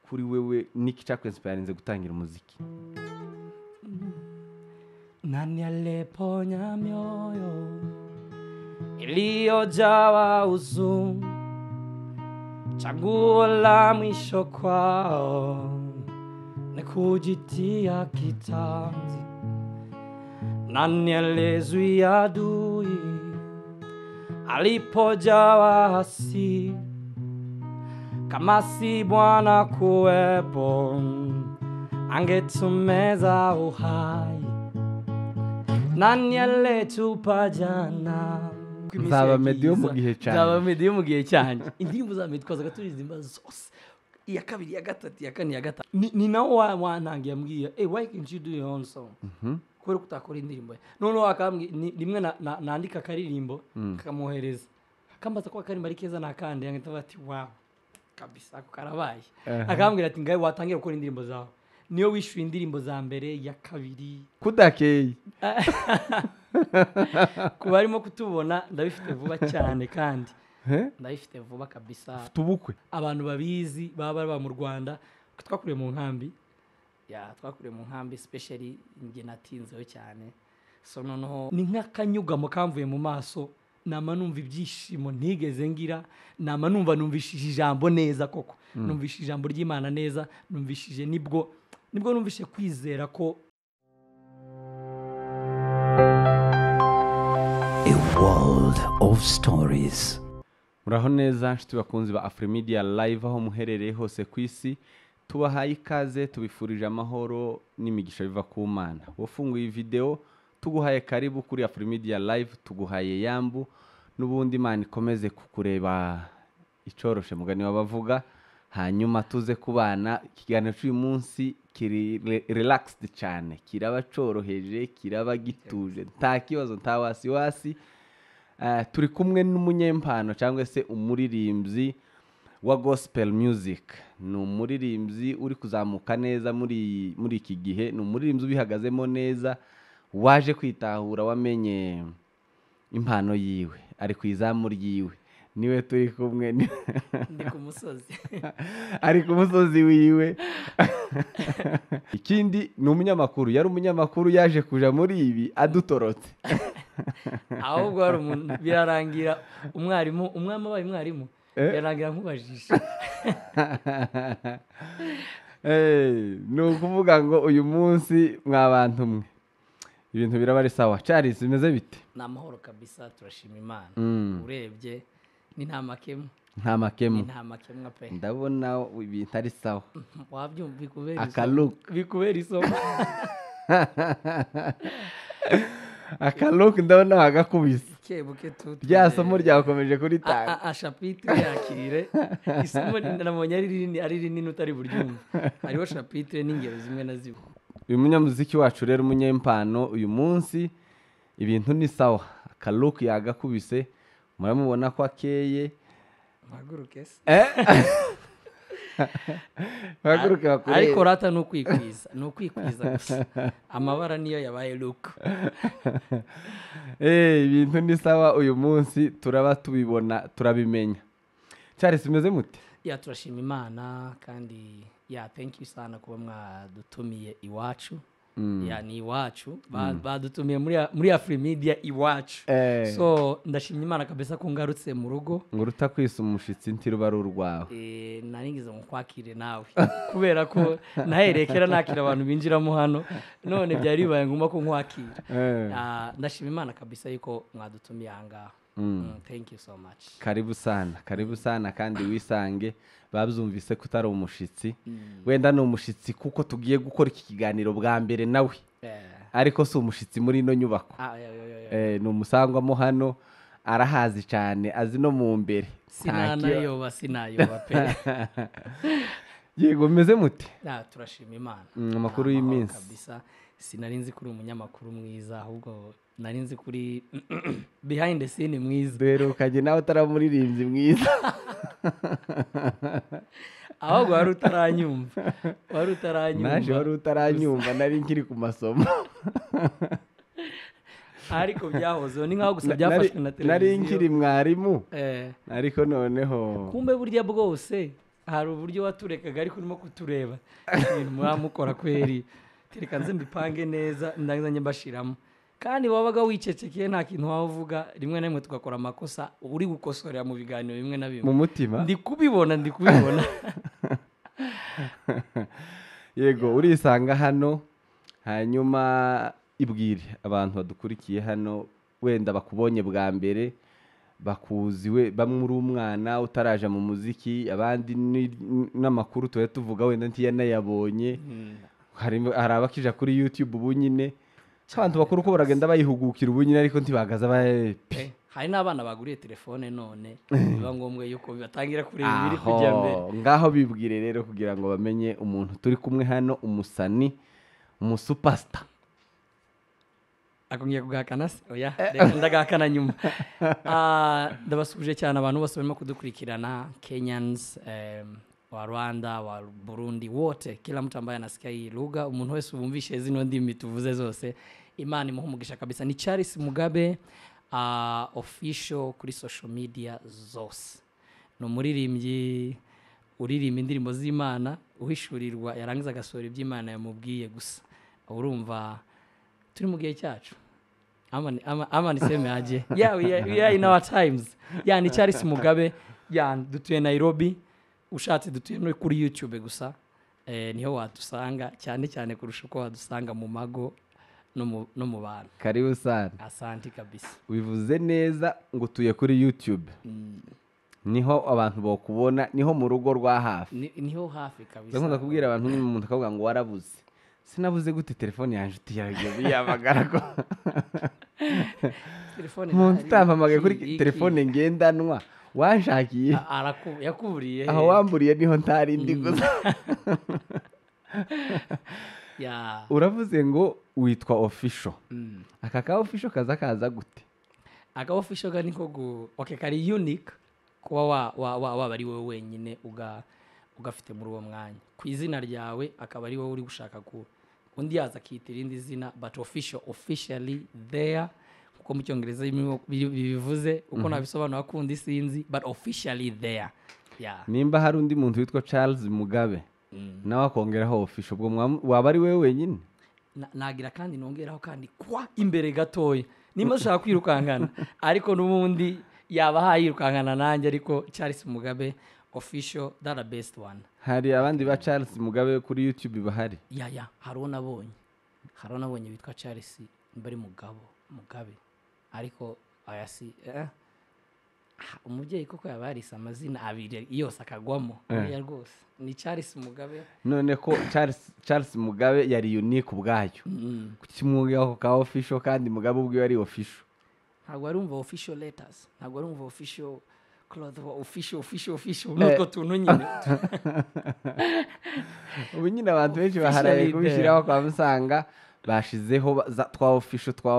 kuri wewe niki cyakwensiparinze gutangira umuziki? Nani aliponya mioyo iliyojawa huzuni, chaguo la mwisho kwao ni kujitia kitanzi. Nani alizuia adui alipojawa hasira, kama si Bwana kuwepo angetumeza uhai. Nani aliyetupa jana? Nzaba Meddy Mugihe cyane. Nzaba Meddy Mugihe cyane. Indirimbo za Meddy twazaga turizimba zose. Iya kabiri, ya gatatu, ya kane, ya gatanu. Ni nawo wantangiye ambwiye, why can't you do your own song? Kubera kutakora indirimbo. None wakambwiye rimwe nandika karirimbo kakamuhereza. Akambaza ko akarimba ari keza nakandi, angita ati wow. Kabisa ko karabaye. Akambwira ati ngaye watangiye gukora indirimbo zawe. Niyo wishyura indirimbo za mbere, ya kabiri kudakeye. Kuba arimo kutubona ndabifite vuba cyane kandi ndabifite vuba kabisa. Tubukwe Abantu babizi baba mu Rwanda twakuriye mu nkambi, twakuriye mu nkambi especially nge natinzeho cyane. So noneho ni nk'akanyugamo kamvuye mu maso, nama numva ibyishimo ntigeze ngira, nama numvishije ijambo neza koko. Numvishije ijambo ry'Imana neza, numvishije nibwo numvishe kwizera ko A world of stories. Muraho neza nshuti bakunzi ba Afrimedia live aho muherereye hose ku isi, tubahaye ikaze, tubifurije amahoro n'imigisha biva ku Mana. Wafunguye video tuguhaye karibu kuri Afrimedia live, tuguhaye yambu n'ubundi Imana ikomeze kukureba icoroshe mugani wabavuga. Hanyuma tuze kubana ikiganiro cy'uyu munsi kiri relaxed cyane, kiraba coroheje, kiraba gituje, nta kibazo, nta wasi. Turi kumwe n'umunyempano cyangwa se umuririmbyi wa gospel music. Ni umuririmbyi uri kuzamuka neza muri iki gihe, ni umuririmbyi ubihagazemo neza, waje kwitahura, wamenye impano yiwe, ari kwizamu ryiwe. Niwe turi kumwe ndi ku musozi. Ari ku musozi wiwe. Ikindi ni umunyamakuru, yari umunyamakuru yaje kuja muri ibi adutorotse. Ahubwo hari umuntu birarangira umwarimu, umwami abaye umwarimu, birarangira nkubajisha. Ni ukuvuga ngo uyu munsi mwabantu mwe ibintu biraba ari sawa. Charles bimeze bite? Ni amahoro kabisa, turashima Imana. Urebye ni nta makemu. Nta makemu. Nta makemu pe. Ndabona ibintu ari sawa. Wabyumva bikubera akaluka. Bikubera isomo. Akaluka ndabona wagakubise. Kebuke tutu. Rya somo ryakomeje kuri tanga. Chapitre yakirire. Isomo ndamubonye ari rinini utari buryumva. Hariho chapitre n'ingero zimwe na zimwe. Uyu munyamuziki wacu rero umunyempano uyu munsi ibintu ni sawa. Akaluka yagakubise, muramubona ko akeye. Maguruke se. Maguruke bakure. Ariko rata no kwikwiza gusa. Amabara niyo yabaye look. Ibintu ni sawa uyu munsi, turaba tubibona, turabimenya. Charles imeze muti? Turashima Imana kandi thank you sana kuba mwadutumiye iwacu. Ni iwacu badutumiye muri Afrimedia iwacu. So ndashimye Imana kabisa ko ngarutse mu rugo. Nguruta kwisa umushitsi ntiruba rurwawe. Naringize ngo kwakire nawe kubera ko naherekera nakira abantu binjiramo hano, none byari bibaye nguma ko nkwakira. Ndashimye Imana kabisa yuko mwadutumiye anga. Thank you so much. Karibu sana kandi wisange. Babyumvise ko utari umushitsi, wenda no umushitsi kuko tugiye gukora iki kiganiro bwa mbere nawe. Ariko si umushitsi muri ino nyubako. Ni umusangwamo hano, arahazi cyane, azi no mu mbere. Sinayoba pe. Yego meze muti? Turashima Imana. Amakuru y'iminsi kabisa. Sinarinzi kuri umunyamakuru mwiza, ahubwo narinzi kuri behind the scene mwiza. Rero kaje nawe utaramuririmbyi mwiza. Ahubwo wari utaranyumva. Naje wari utaranyumva, nari nkiri ku masomo. Ariko byahozeho ni nkaho gusa byafashwe na televiziyo. Nari nkiri mwarimu. Ariko noneho kumbe burya bwose hari uburyo waturekaga ariko urimo kutureba ibintu mwamukora kweri tereka nze mbipange neza ndangiza njye mbashiramo kandi wabaga wicecekeye nta kintu wavuga rimwe na rimwe tugakora amakosa uri gukosorera mu biganiro bimwe na bimwe mu mutima ndi kubibona yego urisanga hano hanyuma ibwire abantu badukurikiye hano wenda bakubonye bwa mbere bakuziwe bamwe uri umwana utaraje mu muziki abandi n'amakuru tuwe tuvuga wenda ntiyanayabonye hari abakija kuri YouTube ubu nyine abantu bakuru ko baragenda bayihugukira ubu nyine ariko ntibagaza hari n'abana baguriye telefone none biba ngombwa yuko bibatangira kureba ibiri kujya mbere ngaho bibwire rero kugira ngo bamenye umuntu turi kumwe hano umusani umusupasta akongiye kugakana se oya ndagakana nyuma ndabasubije cyane abantu bose barimo kudukurikirana Kenyans wa Rwanda wa Burundi wote kila mtu ambaye anasikia hii lugha umuntu wese ubumvishe zino ndimi tuvuze zose Imana imuhumugisha kabisa ni Charles Mugabe official kuri social media zose no muririmbyi uririmba indirimbo z'Imana uhishurirwa yarangiza agasora iby'Imana yamubwiye gusa urumva turi mu gihe cyacu amani seme aje yeah in our times ni Charles Mugabe dutuye Nairobi ushatse dutuye no kuri YouTube gusa niho wadusanga cyane kurusha uko wadusanga mu mago no mu bantu karibu sana asante kabisa wivuze neza ngo tuye kuri YouTube niho abantu bakubona niho mu rugo rwa hafi niho hafi kabisa ndakunda kubwira abantu n'umuntu akavuga ngo warabuze sinabuze gute telefone yanje utiyagiye yabagara ko telefone mpamagaye kuri telefone ngendanwa wanshakiye yakuburiye aho wamburiye niho ntari ndi gusa uravuze ngo witwa official aka ka official kaza gute aka official ga niko kari unique kuba waba ari wowe wenyine ugafite muri uwo mwanya ku izina ryawe akaba ari wowe uri gushaka ku undi yaza akitira irindi zina but officially there uko mu cyongereza bivuze uko nabisobanura kundi sinzi but officially there nimba hari undi muntu witwa Charles Mugabe nawe akongeraho official ubwo waba ari wewe wenyine nagira kandi nongeraho kandi kwa imbere gatoya nimba ushaka kwirukankana ariko n'ubundi yaba hayirukankana nanjye ariko Charles Mugabe official that the best one hari abandi ba Charles Mugabe kuri YouTube bahari hari nabonye bitwa Charles mbari Mugabe ariko ayasi umubyeyi koko yabarisa amazina abiri yose akagwamo ya rwose ni Charles Mugabe none ko Charles Mugabe yari unique ubwayo kukimwugaho ka official kandi Mugabe ubwo yari official ntabwo arumva official letters ntabwo arumva official cloth official nuko tuntu nyine ubu nyine abantu benshi baharaye kubishyiraho kwa musanga bashizeho twa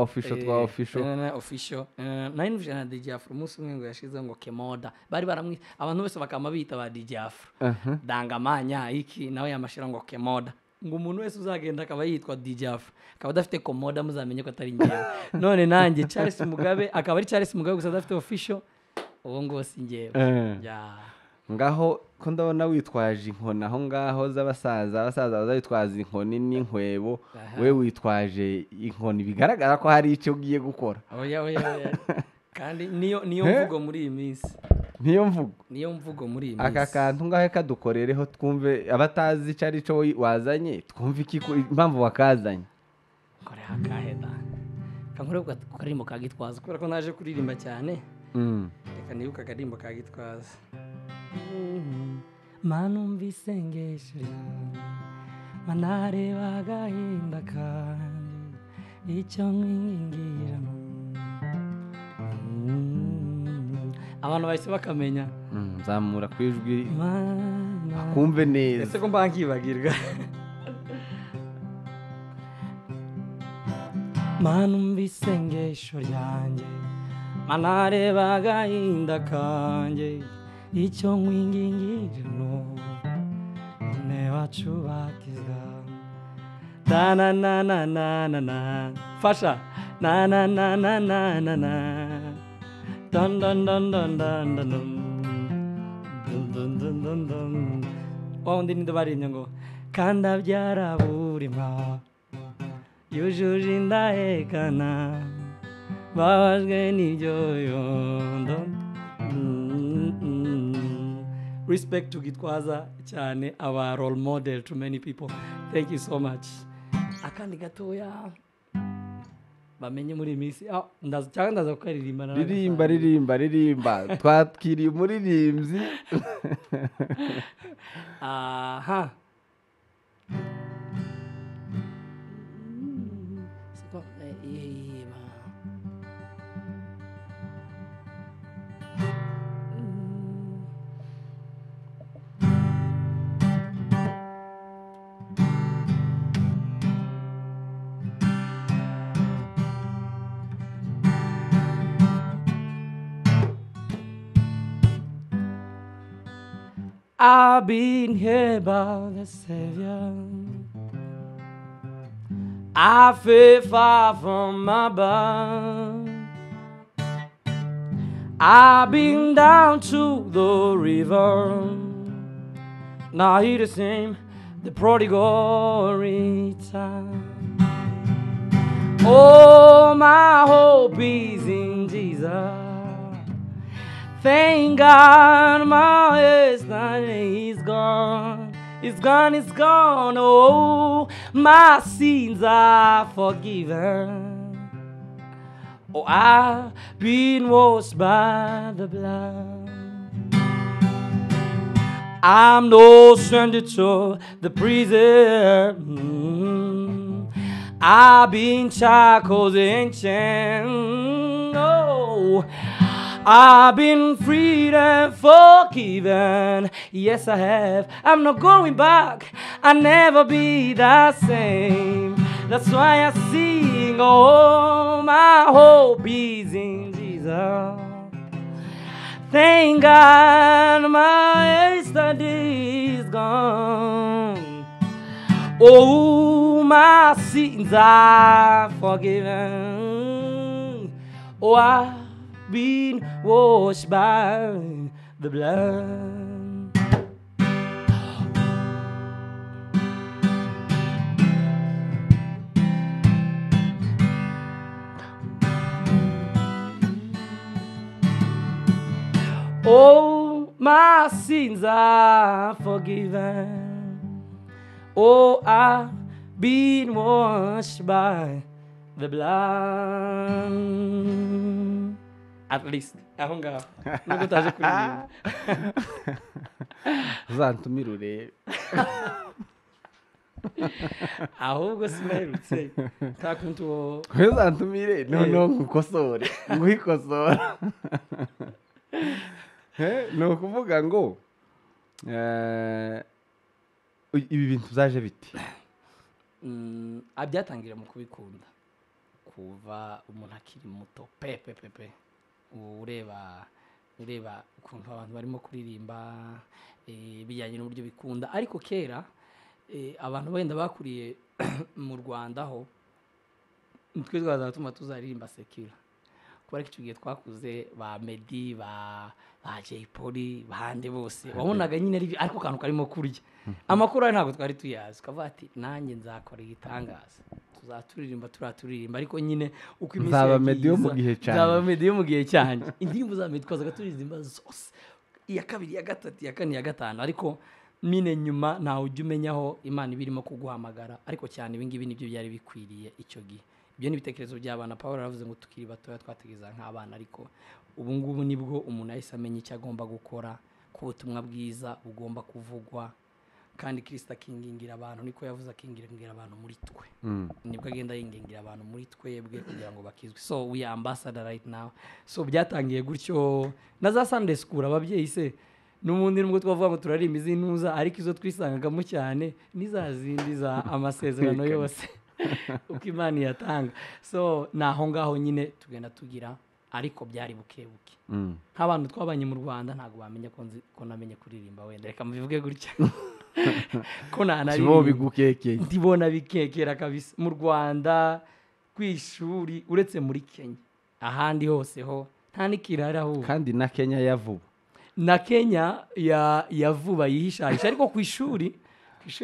official nine vijana DJ Afro umunsi umwe ngo yashize ngo kemoda bari baramwe abantu bose bakama bita ba DJ Afro dangamanya iki nawe yamashira ngo kemoda ngo umuntu wese uzagenda akaba yitwa DJ Afro akaba adafite komoda muzamenye ko atari ngewe none nanjye Charles Mugabe akaba ari Charles Mugabe gusa adafite official uwo ngo singewe ngaho ko ndabona witwaje inkoni aho ngaho z'abasaza bazitwaza inkoni n'inkwebo we witwaje inkoni bigaragara ko hari icyo ugiye gukora oya kandi niyo mvugo muri iyi minsi niyo mvugo muri iyi minsi aka kantu ngahe kadukorereho twumve abatazi icyo ari cyo wazanye twumve iki impamvu wakazanye kore hakaheda kankore kukarimbo kagitwaza kubera ko naje kuririmba cyane reka nibuka akarimbo kagitwaza manumvise ngeshe manareba agahinda kanje icyo nkingira abantu bahise bakamenya nzamura kwijwi akumve neza ese ko mbankibagirwa manumvise ngesho ryanjye manareba agahinda kanje icyo nkwingingira nebacubakiza na na na na na na fasha na na na na na na na dun dun dun dun dun dun dun dun dun dun dun wundi ninde baririmbye ngo kandabyara burima yujuje indahekana babajwe n'ibyo yondo. Respect to Gitwaza cyane, our role model to many people. Thank you so much. Akandi gatoya bamenye muri misi cyangwa ndaza kukaririmba. ririmba twakiriye umuririmbyi. Aha. I've been here by the Savior. I feel far from my bound. I've been down to the river. Now he the same, the prodigal return. Oh, my hope is in Jesus. Thank God my yesterday is gone. It's gone, it's gone. Oh, my sins are forgiven. Oh, I've been washed by the blood. I'm no stranger to the prison. I've been shackles and chains. Oh, I've been freed and forgiven. Yes, I have. I'm not going back. I'll never be the same. That's why I sing. Oh, my hope is in Jesus. Thank God my yesterday is gone. Oh, my sins are forgiven. Oh, I've been washed by the blood. Oh, my sins are forgiven. Oh, I've been washed by the blood. At least, aho ngaho nubwo utaje kuririmba. Uzantumira urebe. Ahubwo sinaherutse takuntu Uzantumire no ngukosore nguhikosora. No kuvuga ngo ibi bintu zaje biti. Abyatangira mu kubikunda kuva umuntu akiri muto pepe ureba ukuntu abantu barimo kuririmba bijyanye n'uburyo bikunda, ariko kera abantu benda bakuriye mu Rwanda ho twe twazatuma tuzaririmba sekira kuba icyo gihe twakuze ba Meddy ba Jay Polly bahande bose wabonaga nyine ari ariko kantu karimo kurya amakuru ari ntabwo twari tuyazi ukavuga ati nanjye nzakora igitangaza turaturirimba ariko nyine uko iminsi zaba Meddy mu gihe cyanjye indirimbo za Meddy twazaga turirimba zose iya kabiri ya gatatu ya kane ya gatanu, ariko mine nyuma ntawe ujya umenyaho Imana ibirimo kuguhamagara, ariko cyane ibi ngibi nibyo byari bikwiriye icyo gihe. Ibyo n'ibitekerezo by'abana. Paul aravuze ngo tukiri batoya twategeza nk'abana, ariko ubu ngubu nibwo umuntu ahise amenya icyo agomba gukora, ku butumwa bwiza bugomba kuvugwa, kandi Kristo akingingira abantu, niko yavuze akingingira abantu muri twe. Nibwo agenda yingingira abantu muri twebwe kugira ngo bakizwe. So we are ambassador right now. So byatangiye gutyo na za Sunday school ababyeyi se n'umundi nubwo twavuga ngo turarimba izintuza, ariko izo twisangagamo cyane nizazindi za amasezerano yose uko Imana yatanga. So naho ngaho nyine tugenda tugira, ariko byari bukebuke. Nk'abantu twabanye mu Rwanda ntago bamenye ko namenye kuririmba, wenda reka mbivuge gutya ko nanaririmba bigukekeye ndibona bikekera kabisa mu Rwanda kwishuri, uretse muri Kenya ahandi hose ho nta nikirara ho, kandi na Kenya yavuba na Kenya ya vuba yihishahisha ariko ku ishuri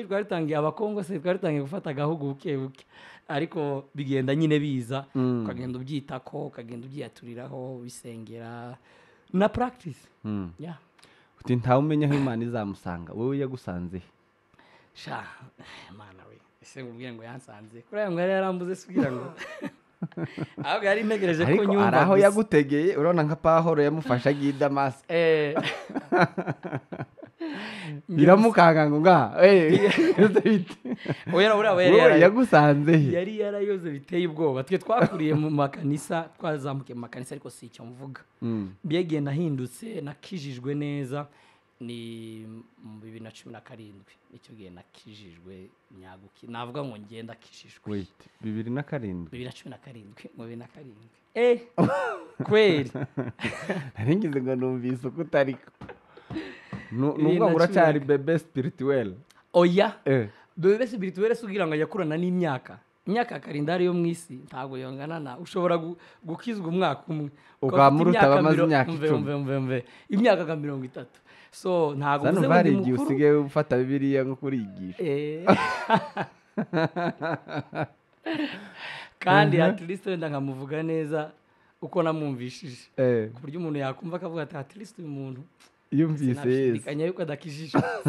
twari tangiye abakongo se twari tangiye gufata agahugu buke buke ariko bigenda nyine biza ukagenda ubyitako ukagenda ubyiyaturiraho bisengera na practice yeah uti ntawe umenya aho Imana izamusanga wowe yagusanze sha Imana we ese ngubwiye ngo yansanze kuri ngo yari yarambuze sugira ngo ahubwo yari ntegereje ko nyumva ariko aho yagutegeye urabona nka Pahoro yamufasha agida maso biramukanga ngo oya yagusanze yari yarayoze biteye ubwoba twe twakuriye mu makanisa twazamukiye mu makanisa ariko si icyo mvuga byegeye nahindutse nakijijwe neza ni mu 2017 icyo gihe nakijijwe nyaguki navuga ngo ngenda kishijwe wait 2017 mu 2007 kweli naringize ngo numvise uko utariko nuvuga ngo uracyari bebe spirituel oya bebe spirituel sugira ngo yakurana n'imyaka karindari yo mu isi ntabwo yongana na ushobora gukizwa umwaka umwe ukamuruta bamaze imyaka 10 imyaka 30 so ntago uze ngo ndi mukuru usige ufata bibiliya nko kurigisha kandi at least wenda nkamuvuga neza uko namumvishije ku buryo umuntu yakumva akavuga ati at least uyu muntu yumvise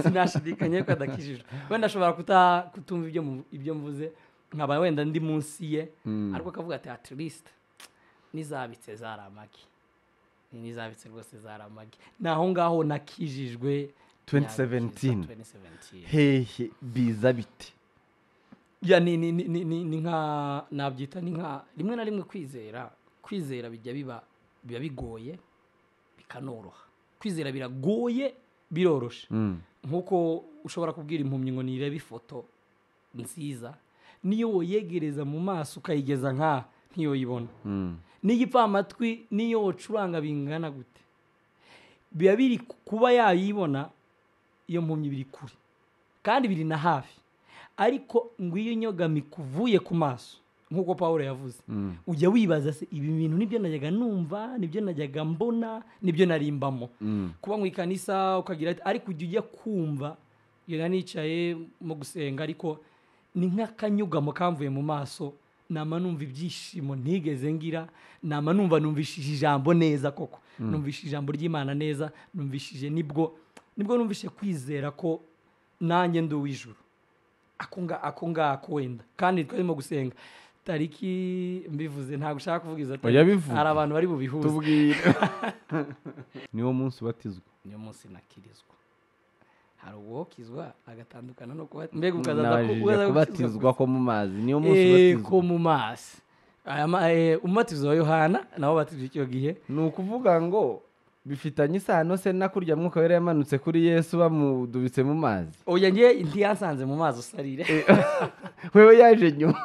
sinashidikanya yuko adakijijwe wenda ashobora kutumva ibyo mvuze nkaba wenda ndi munsi ye ariko akavuga ati at least nizabitse zaramaki nizabitse rwose zaramagi naho ngaho nakijijwe 2017 hehe biza bite ya ni nka nabyita ni nka rimwe na rimwe kwizera biba bigoye bikanoroha kwizera biragoye biroroshe nkuko ushobora kubwira impumyi ngo nirebe ifoto nziza niyo woyegereza mu maso ukayigeza nkiyo yibona n'igipfa amatwi niyo wocuranga bingana gute biba biri kuba yayibona iyo mpumyi biri kure kandi biri na hafi ariko ngo iyo nyogami kuvuye ku maso nkuko Paulo yavuze ujya wibaza se ibi bintu nibyo najyaga numva nibyo najyaga mbona nibyo narimbamo kuba mu ikanisa ukagira ariko ujya kumva iyo nicaye mu gusenga ariko ni nk'akanyugamo kamvuye mu maso nama numva ibyishimo ntigeze ngira nama numvishije ijambo neza koko numvishije ijambo ry'Imana neza numvishije nibwo numvishije kwizera ko nanjye ndi uw'ijuru ako ngako wenda kandi twarimo gusenga tariki mbivuze ntabwo ushaka kuvuga izo tariki hari abantu bari bubihuze tubwire niwo munsi ubatizwa niyo munsi nakirizwa hari uwokizwa agatandukana no mbega ukazaza kubatizwa ko mu mazi niyo munsi ubatizwa ko mu mazi umubatizo wa Yohana nawo batizwa icyo gihe ni ukuvuga ngo bifitanye isano se nakurya mwuka wera yamanutse kuri Yesu bamudubitse mu mazi oya ngiye ntiyansanze mu mazi usarire wewe yaje nyuma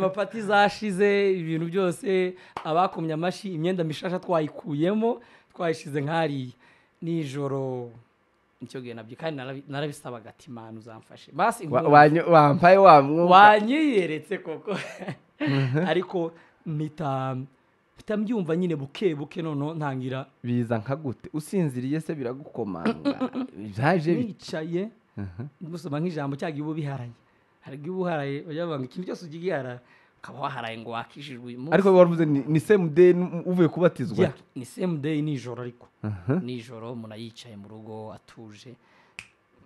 pati zashize ibintu byose abakomye amashi imyenda mishasha twayikuyemo twayishize nkariye nijoro nicyo gihe nabyo kandi narabisabaga ati Imana uzamfashe basi wampaye wa mwuka wanyiyeretse koko ariko mbyumva nyine buke none ntangira biza nka gute usinziriye se biragukomanga byaje bicaye gusoma nk'ijambo cyagiye ubiharaye hari ubiharaye bajya banga ikintu cyose ugihara ukaba waharaye ngo wakishijwe uyu munsi ariko waravuze ni same day uvuye kubatizwa ni same day nijoro ariko nijoro umuntu yicaye mu rugo atuje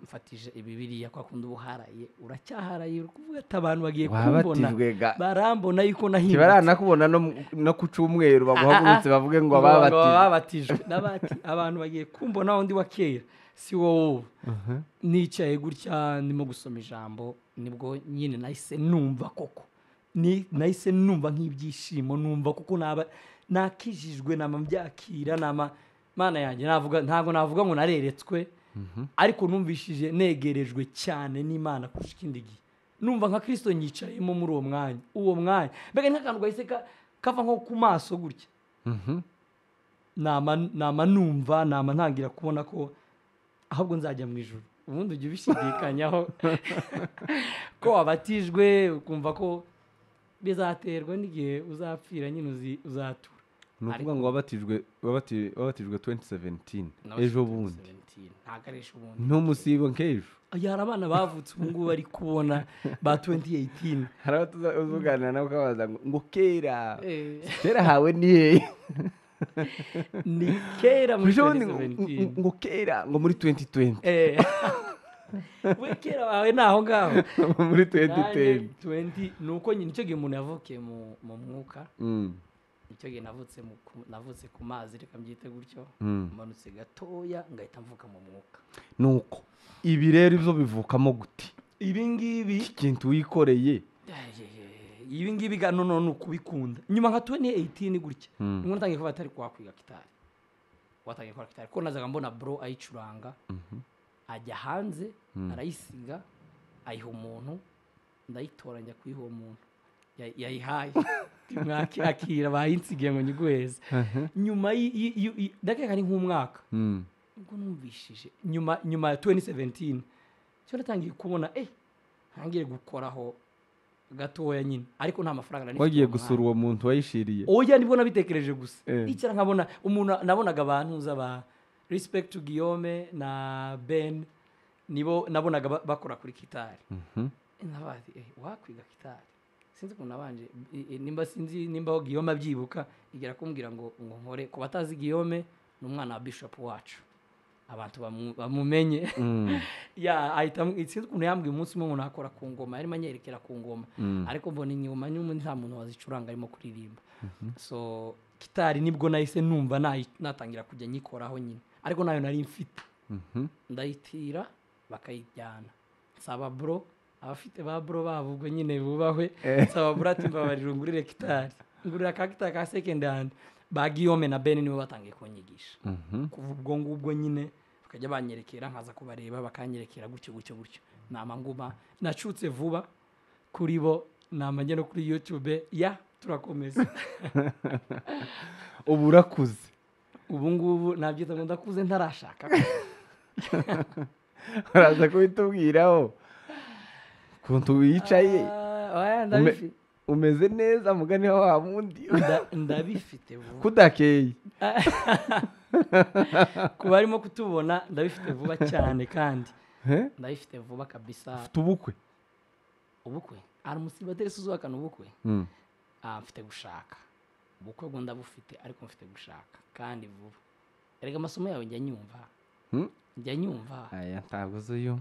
mfatije ibibiriya kwa kundi ubuharaye uracyaharaye kuvuga ati abantu bagiye kumbona barambona yuko nahindutse kibaranakubona no ku cyumweru baguhagurutse bavuge ngo babatijwe nabati abantu bagiye kumbona undi wa kera si wowe nicaye gutya ndimo gusoma ijambo nibwo nyine nahise numva koko nahise numva nk'ibyishimo numva kuko nakijijwe nama byakira nama Mana yanjye ntabwo navuga ngo nareretswe ariko numvishije negerejwe cyane n'Imana kurusha ikindi gihe numva nka Kristo nyicayemo muri uwo mwanya mbega nk'akantu gahise kava nko ku maso gutya nama numva nama ntangira kubona ko ahubwo nzajya mu ijuru ubundi ujya ubishidikanyaho ko wabatijwe ukumva ko bizaterwa n'igihe uzapfira nyine uzatura nukuvuga ngo wabatijwe 2017 Nabatijwe ejo bundi 2017, ntabwo ari ejo bundi. ntumusibo nk'ejo hari abana bavutse ubu ngubu bari kubona ba 2018. hari abatuzaganira nabo kabaza ngo kera hawe ni hehe ni kera muri ejo bundi 2017. ngo kera ngo muri 2020 we kera wawe ni aho ngaho muri 2010 20 ni uko nyine icyo gihe umuntu yavukiye mu mwuka. icyo gihe navutse ku mazi, reka mbyite gutyo, mmanutse gatoya ngahita mvuka mu mwuka. nuko ibi rero ibyo bivukamo gute ibi ngibi ikintu wikoreye ibi ngibi ga none ukubikunda nyuma nka 2018 gutya ngo natangiye kuba atari kwakwiga gitari, watangiye gukora gitari ko nazaga mbona bro ayicuranga ajya hanze arayisiga ayiha umuntu, ndayitoranya kuyiha umuntu yayihaye mwakira bayinsigiye ngo nyiguheze. nyuma dakeka ari nk'umwaka ubwo numvishije nyuma ya 2017 cyo natangiye kubona ntangiye gukoraho gatoya nyine, ariko nta mafaranga nari wagiye gusura uwo muntu wayishiriye. oya nibwo nabitekereje gusa icyara nkabona umuntu nabonaga abantu zaba Respect to Guillaume na Ben, nibo nabonaga bakora kuri gitari. Nabazi wakwiga gitari sinzi ko nabanje nimba Guillaume abyibuka igera kumbwira ngo nkore ko batazi Guillaume n'umwana wa Bishop wacu abantu bamumenye. ahita sinzi ko yambwiye umunsi umwe umuntu akora ku ngoma, yari manyerekera ku ngoma, ariko mbona inyuma nyuma nta muntu wazicuranga arimo kuririmba. So gitari nibwo nahise numva natangira kujya nyikoraho nyine, ariko nayo nari mfite. ndayitira bakayijyana nsaba bro, abafite ba bro bavugwe nyine bubahwe, nsaba bro ati mbabarira ngurire gitari, ngurira ka gitari ka second hand. ba Guillaume na Ben nibo batangiye kunyigisha. kuva ubwo ngubwo nyine bakajya banyerekera, nkaza kubareba bakanyerekera gutyo nama nguma nacutse vuba kuri bo, namanje no kuri YouTube turakomeza. ubu urakuze, ubu ngubu nabyita ngo ndakuze ntarashaka. uraza kubitubwiraho kuntu wicaye umeze neza mugani wa mundi ndabifite vuba kudakeye kuba arimo kutubona ndabifite vuba cyane, kandi ndabifite vuba kabisa. ufite ubukwe ari musibateri suzubakana ubukwe. mfite gushaka ubukwe bwo ndabufite, ariko mfite gushaka kandi vuba. erega amasomo yawe njya nyumva aya ntabwo zuyo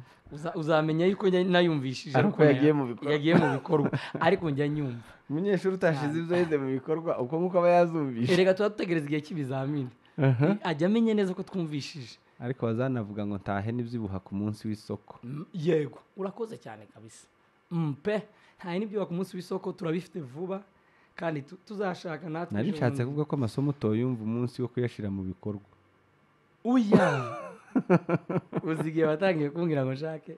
uzamenya yuko nayumvishije, ariko yagiye mu bikorwa ariko njya nyumva. umunyeshuri utashize ibyo yize mu bikorwa uko nkuko aba yazumvise. erega tuzategereza igihe cy'ibizamini ajya amenye neza ko twumvishije. ariko bazanavuga ngo ntahe n'ibyibuha ku munsi w'isoko. yego urakoze cyane kabisa. ntahe n'ibyibuha ku munsi w'isoko, turabifite vuba kandi tuzashaka natwe. nari nshatse kuvuga ko amasomo utoyumva umunsi wo kuyashyira mu bikorwa. uya uzigiye watangiye kumbwira ngo nshake.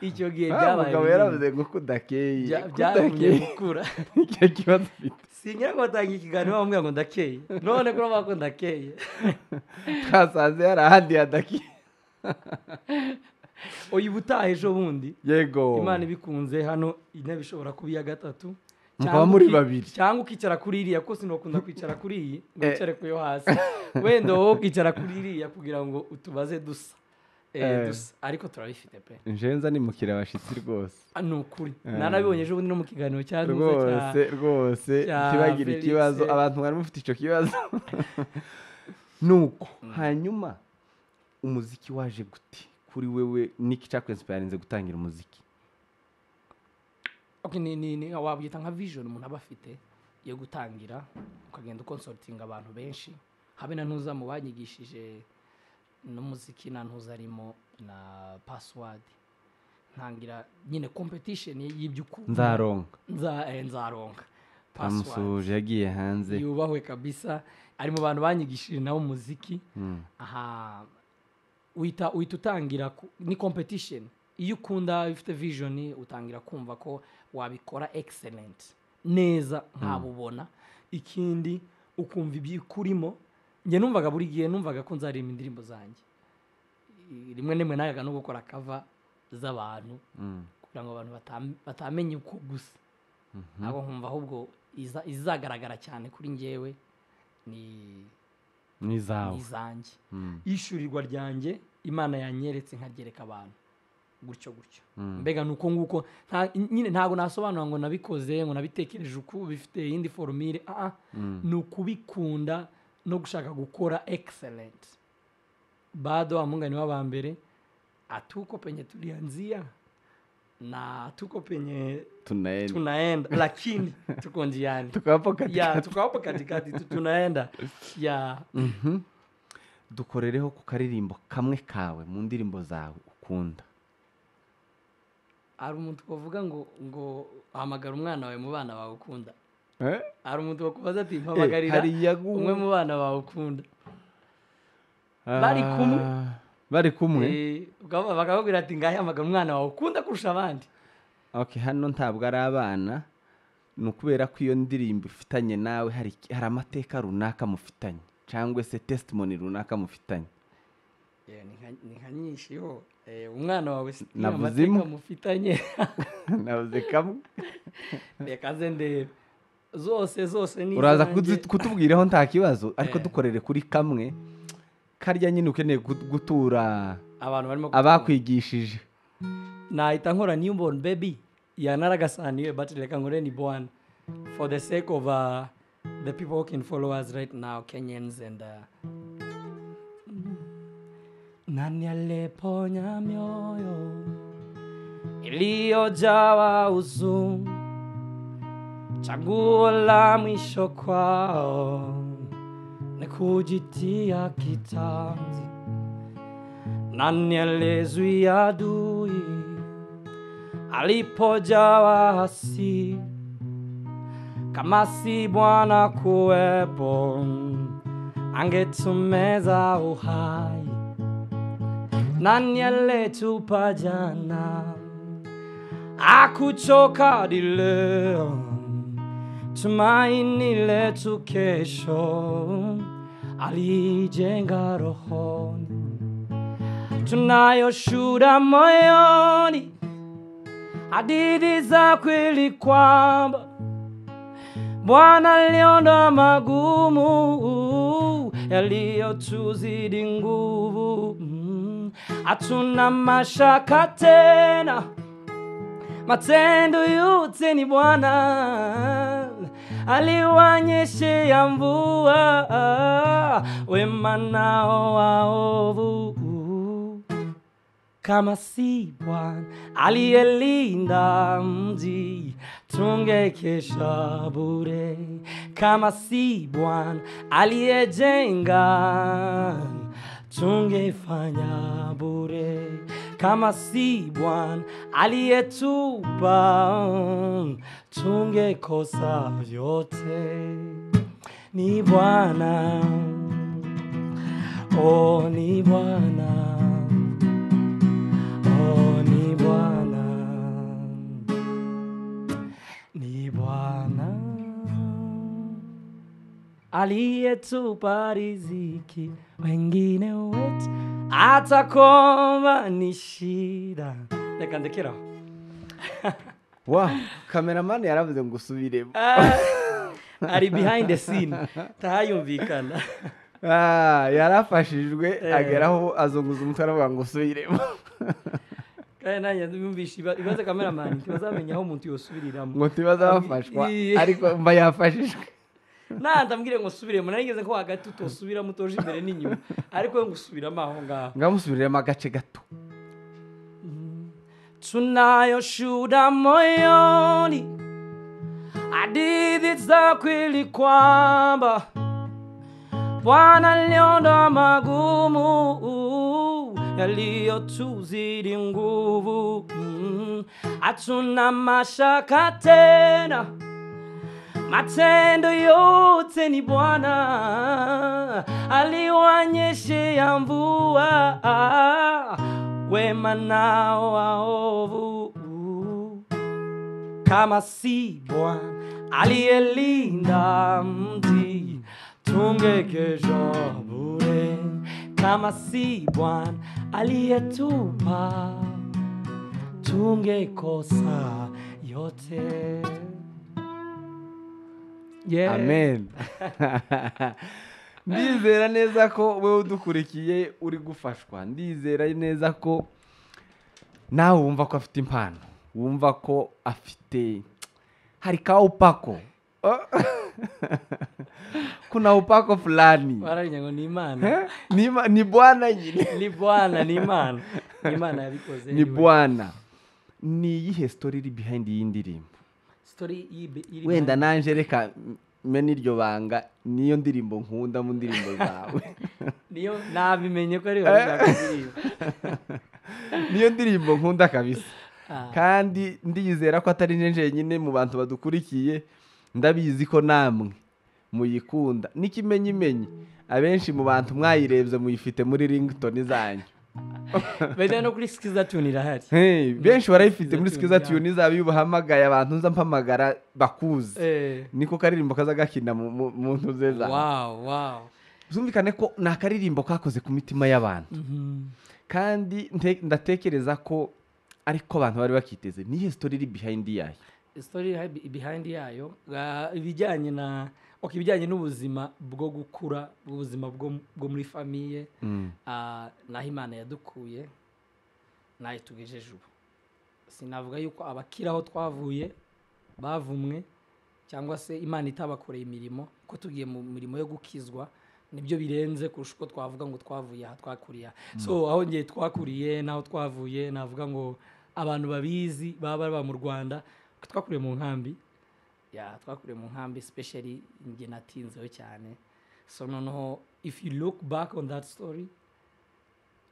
icyo gihe byabaye umugabo yaravuze ngo kudakeye byarumye gukura. icyo kibazo ufite singira ngo watangiye ikiganiro bamubwira ngo ndakeye, none ko urabona ko ndakeye. twasanze hari ahandi hadakeye. uyu ubutaha ejo bundi, yego Imana ibikunze, hano intebe ishobora kuba iya gatatu mukaba muri babiri, cyangwa ukicara kuri iriya, ko sinakunda kwicara kuri iyi ngo wicare ku yo hasi. wenda wowe ukicara kuri iriya kugira ngo utubaze dusa. ariko turabifite pe. njenza ni mukira abashitsi rwose. ni ukuri nanabibonye ejo bundi no mu kiganiro cyaduze rwose kibagira ikibazo, abantu bari mufite icyo kibazo. nuko hanyuma umuziki waje gute kuri wewe? niki cyakwinspirinze gutangira umuziki? ni wabyita nka vision umuntu aba afite yo gutangira, ukagenda ukonsultinga abantu benshi. habe na ntuza mu banyigishije n'umuziki, na ntuza arimo na password, ntangira nyine competition y'iby'ukuri. nzaronga password yagiye hanze, yubahwe kabisa, ari mu bantu banyigishije nawo umuziki. wita utangira ni competition. iyo ukunda ufite vision utangira kumva ko wabikora excellent neza nkabubona. ikindi ukumva ibyikurimo. njye numvaga buri gihe ko nzarima indirimbo zanjye. rimwe n'imwe nayaga no gukora cover z'abantu kugira ngo abantu batamenye uko gusa. ntabwo nkumva ahubwo izagaragara cyane kuri njyewe ni zawe izanjye ishurirwa ryanjye Imana yanyeretse nkagereka abantu gutyo mbega nuko nguko nyine ntago nasobanura ngo nabikoze ngo nabitekereje uko bifite indi formule nukubikunda no gushaka gukora excellent bado amungani w'abambere atuko penye tulianzia na tuko penye tunaenda lakini tuko njiani tukapo katikati tunaenda dukorereho ku karirimbo kamwe kawe mu ndirimbo zawe ukunda. Ari umuntu kuvuga ngo hamagara umwana wawe mu bana bawe ukunda. Ari umuntu wakubaza ati mpamagarira umwe mu bana bawe ukunda. Bari kumwe bakababwira ati ngahe hamagara umwana wawe ukunda kurusha abandi. Okay, hano ntabwo ari abana, nukubera ko iyo ndirimbo ifitanye nawe hari amateka runaka mufitanye cyangwa se testimony runaka mufitanye. Ni nka nyinshi yo umwana wawe amateka mufitanye navuze kamwe reka zende zose ni uraza kutubwiraho nta kibazo ariko dukorere kuri kamwe karya nyine ukeneye gutura abantu barimo abakwigishije. Nahita nkora newborn baby yanaragasaniwe but reka nkore ni born for the sake of the people who can follow us right now, Kenyans and nani aliponya mioyo iliyojawa huzuni, chaguo la mwisho kwao ni kujitia kitanzi. Nani alizuia adui alipojawa hasira, kama si Bwana kuwepo angetumeza uhai. Nani aliyetupa jana akuchoka leo, tumaini letu kesho alijenga rohoni. Tunayo shuhuda moyoni, hadithi za kweli kwamba Bwana aliondoa magumu yaliyotuzidi nguvu. Hatuna mashaka tena, matendo yote ni Bwana aliwanyeshea mvua, wema nao waovu. Kama si Bwana aliyelinda mji, tungekesha bure. Kama si Bwana aliyejenga, tungefanya bure. Kama si Bwana aliyetupa, tungekosa vyote. Ni Bwana, oh ni Bwana, oh ni Bwana, ni Bwana aliyetupa riziki, wengine wetu atakomba ni shida. Reka ndekera. Wow, cameraman yaravuze ngo usubiremo. Ari behind the scene tahayumvikana. Yarafashijwe ageraho azunguza umutwe aravuga ngo usubiremo. Kandi nanjye ndumvisha ibaze cameraman kibazamenya aho umuntu yosubiriramo. Ngo tibazafashwa ariko mba yafashijwe. Ndambwire ngo usubiremo, narigeze ko hagati utosubira mutoje imbere n'inyuma ariko ngo usubiramo aho ngaho. Ngamusubiremo agace gato. Tunayo shuhuda moyoni, hadithi za kweli kwamba Bwana aliondoa magumu yaliyotuzidi nguvu. Hatuna mashaka tena, matendo yote ni Bwana aliwanyeshea mvua, wema nao waovu. Kama si Bwana aliyelinda mji, tungekesha bure. Kama si Bwana aliyetupa, tungekosa yote. Yeah. amen ndizera neza ko wowe udukurikiye uri gufashwa ndizera neza ko nawe wumva ko afite impano wumva ko afite hari ka upako kuna upako fulani Wararinya ngo ni Imana. ni bwana nyine Ni Bwana, ni Imana. Ni Imana yabikoze. ni bwana ni iyihe story iri behind iyi ndirimbo Story iri wenda nanje reka mene iryo banga niyo ndirimbo nkunda mu ndirimbo zawe niyo nabimenye ko ari wowe ndirimbo. niyo ndirimbo nkunda kabisa Ah. kandi ndizera ko atari nje nyine mu bantu badukurikiye ndabizi ko namwe muyikunda n'ikimenyimenyi abenshi mu bantu mwayirebye muyifite muri ringtone zanyu Bajya no kuri Skiza Tune irahari. benshi barayifite muri Skiza Tune zabo iyo bahamagaye abantu nza mpamagara bakuzi niko karirimbo kaza gakina mu ntuze zawe. Wow. Zumvikane ko ni akaririmbo kakoze ku mitima y'abantu kandi ndatekereza ko ariko abantu bari bakiteze niyo story iri behind yayo. Story behind yayo ibijyanye na ibijyanye n'ubuzima bwo gukura ubuzima bwo muri famiye naho Imana yadukuye nayo tugejeje ubu sinavuga yuko abakiraho twavuye bavumwe cyangwa se Imana itabakoreye imirimo ko tugiye mu mirimo yo gukizwa nibyo birenze kurusha uko twavuga ngo twavuye aha twakuriye so aho ngiye twakuriye naho twavuye navuga ngo abantu babizi baba mu Rwanda twakuriye mu nkambi twakuriye mu nkambi especially nge natinzeho cyane so noneho if you look back on that story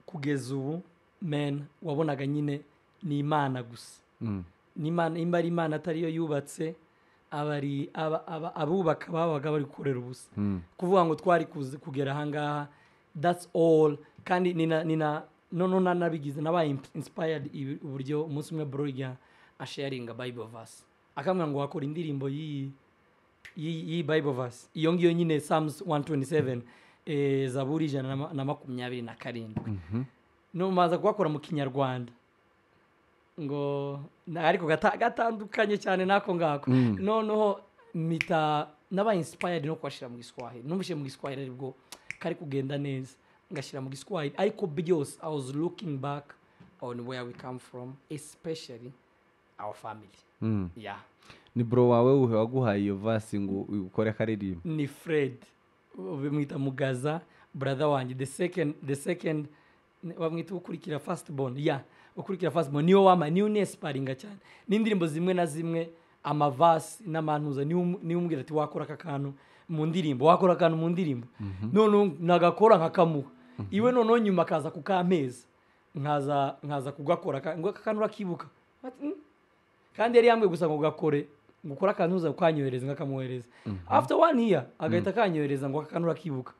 kugeza ubu man wabonaga nyine ni Imana gusa ni Imana imba Imana atariyo yubatse abubaka babaga bari gukorera ubusa kuvuga ngo twari kugera ahangaha that's all kandi nina nabigize nabaye inspired uburyo umunsi umwe Bugoye asharinga Bible verse akamwa ngo wakora indirimbo yi Bible verse iyo ngiyo nyine Psalms 127 Zaburi 127 no maza kwakora mu Kinyarwanda ngo ariko gatandukanye cyane nako ngako noneho mita nabaye inspired no kwashira mu Giswahili numvishe mu Giswahili aribwo kari kugenda neza ngashira mu Giswahili ariko byose I was looking back on where we come from especially our family. Yeah. Ni bro wawe uhe waguhaye iyo verse ngo ukore karirimbo. Ni Fred. Bimwita Mugaza, brother wanjye the second bamwita ukurikira first born. Yeah, ukurikira first born niyo nesparinga cyane. N'indirimbo zimwe na zimwe amavasi n'amantuza ni umbwira ati wakora akantu mu ndirimbo none nagakora nkakamuha iwe none nyuma kaza kukameza nkaza kugakora ngo akantu rakibuka kandi yari yambwe gusa ngo gakore ngukora akantuza ukanyohereza ngakamwohereza after 1 year agahita kanyohereza ngo akantu rakibuka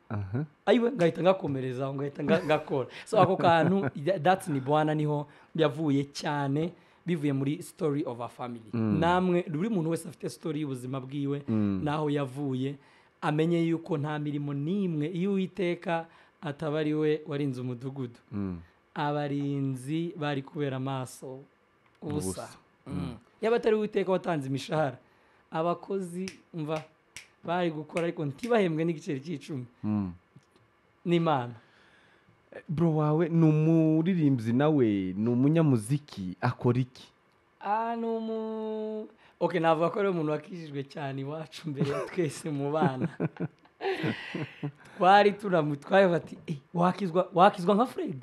ayiwe ngahita ngakomereza ngahita ngakora so ako kantu that's ni Bwana niho yavuye cyane bivuye muri story of a family namwe buri muntu wese afite story y'ubuzima bwiwe naho yavuye amenye yuko nta mirimo nimwe iyo Uwiteka atabari we warinze umudugudu abarinzi bari kubera amaso ubusa yaba atari Uwiteka watanze imishahara abakozi mva bari gukora ariko ntibahembwe n'igiceri cy'icumi n'Imana. Bro wawe ni umuririmbyi nawe ni umunyamuziki akora iki? Okay, navuga ko ari umuntu wakijijwe cyane iwacu mbere twese mu bana twari turamutwaye bati wakizwa nka Fred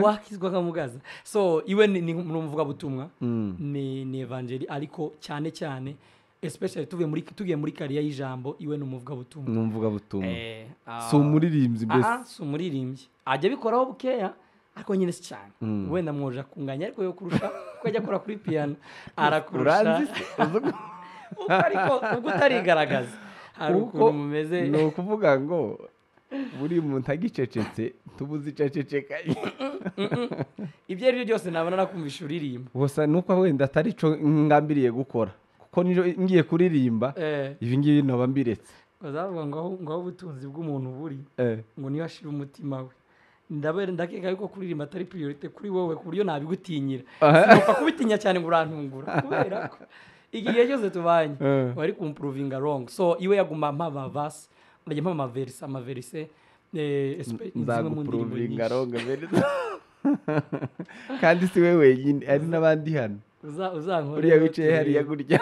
wakizwa nka Mugaza so iwe ni umuvuga butumwa ni evangeli ariko cyane especially tugiye muri kariya y'ijambo iwe n'umuvuga butumwa so umuririmbyi mbese so umuririmbyi ajya bikoraho bukeya ariko nyine si cyane wenda mwoja kunganya ariko yo kurusha ko ajya akora kuri piano arakurusha ariko ubwo utarigaragaza hari ukuntu mumeze ni ukuvuga ngo buri muntu agicecetse tubuze iceceka ibyo ari byo byose nabona nakumvisha uririmba gusa nuko wenda atari cyo ngambiriye gukora kuko ngiye kuririmba ibi ngibi naba mbiretse bazavuga ngo ubutunzi bw'umuntu buri ngo niyo ashira umutima we ndakeka yuko kuririmba atari priority kuri wowe ku buryo nabigutinyira sinopfa kubitinya cyane ngo urantungura kubera ko iki gihe cyose tubanye wari kumprovinga wrong so iwe yaguma mpava verse ndajya mpama amaverse nzaguprovinga wrong kandi si we wenyine ari n'abandi hano uzankore uriya wicaye hariya gurya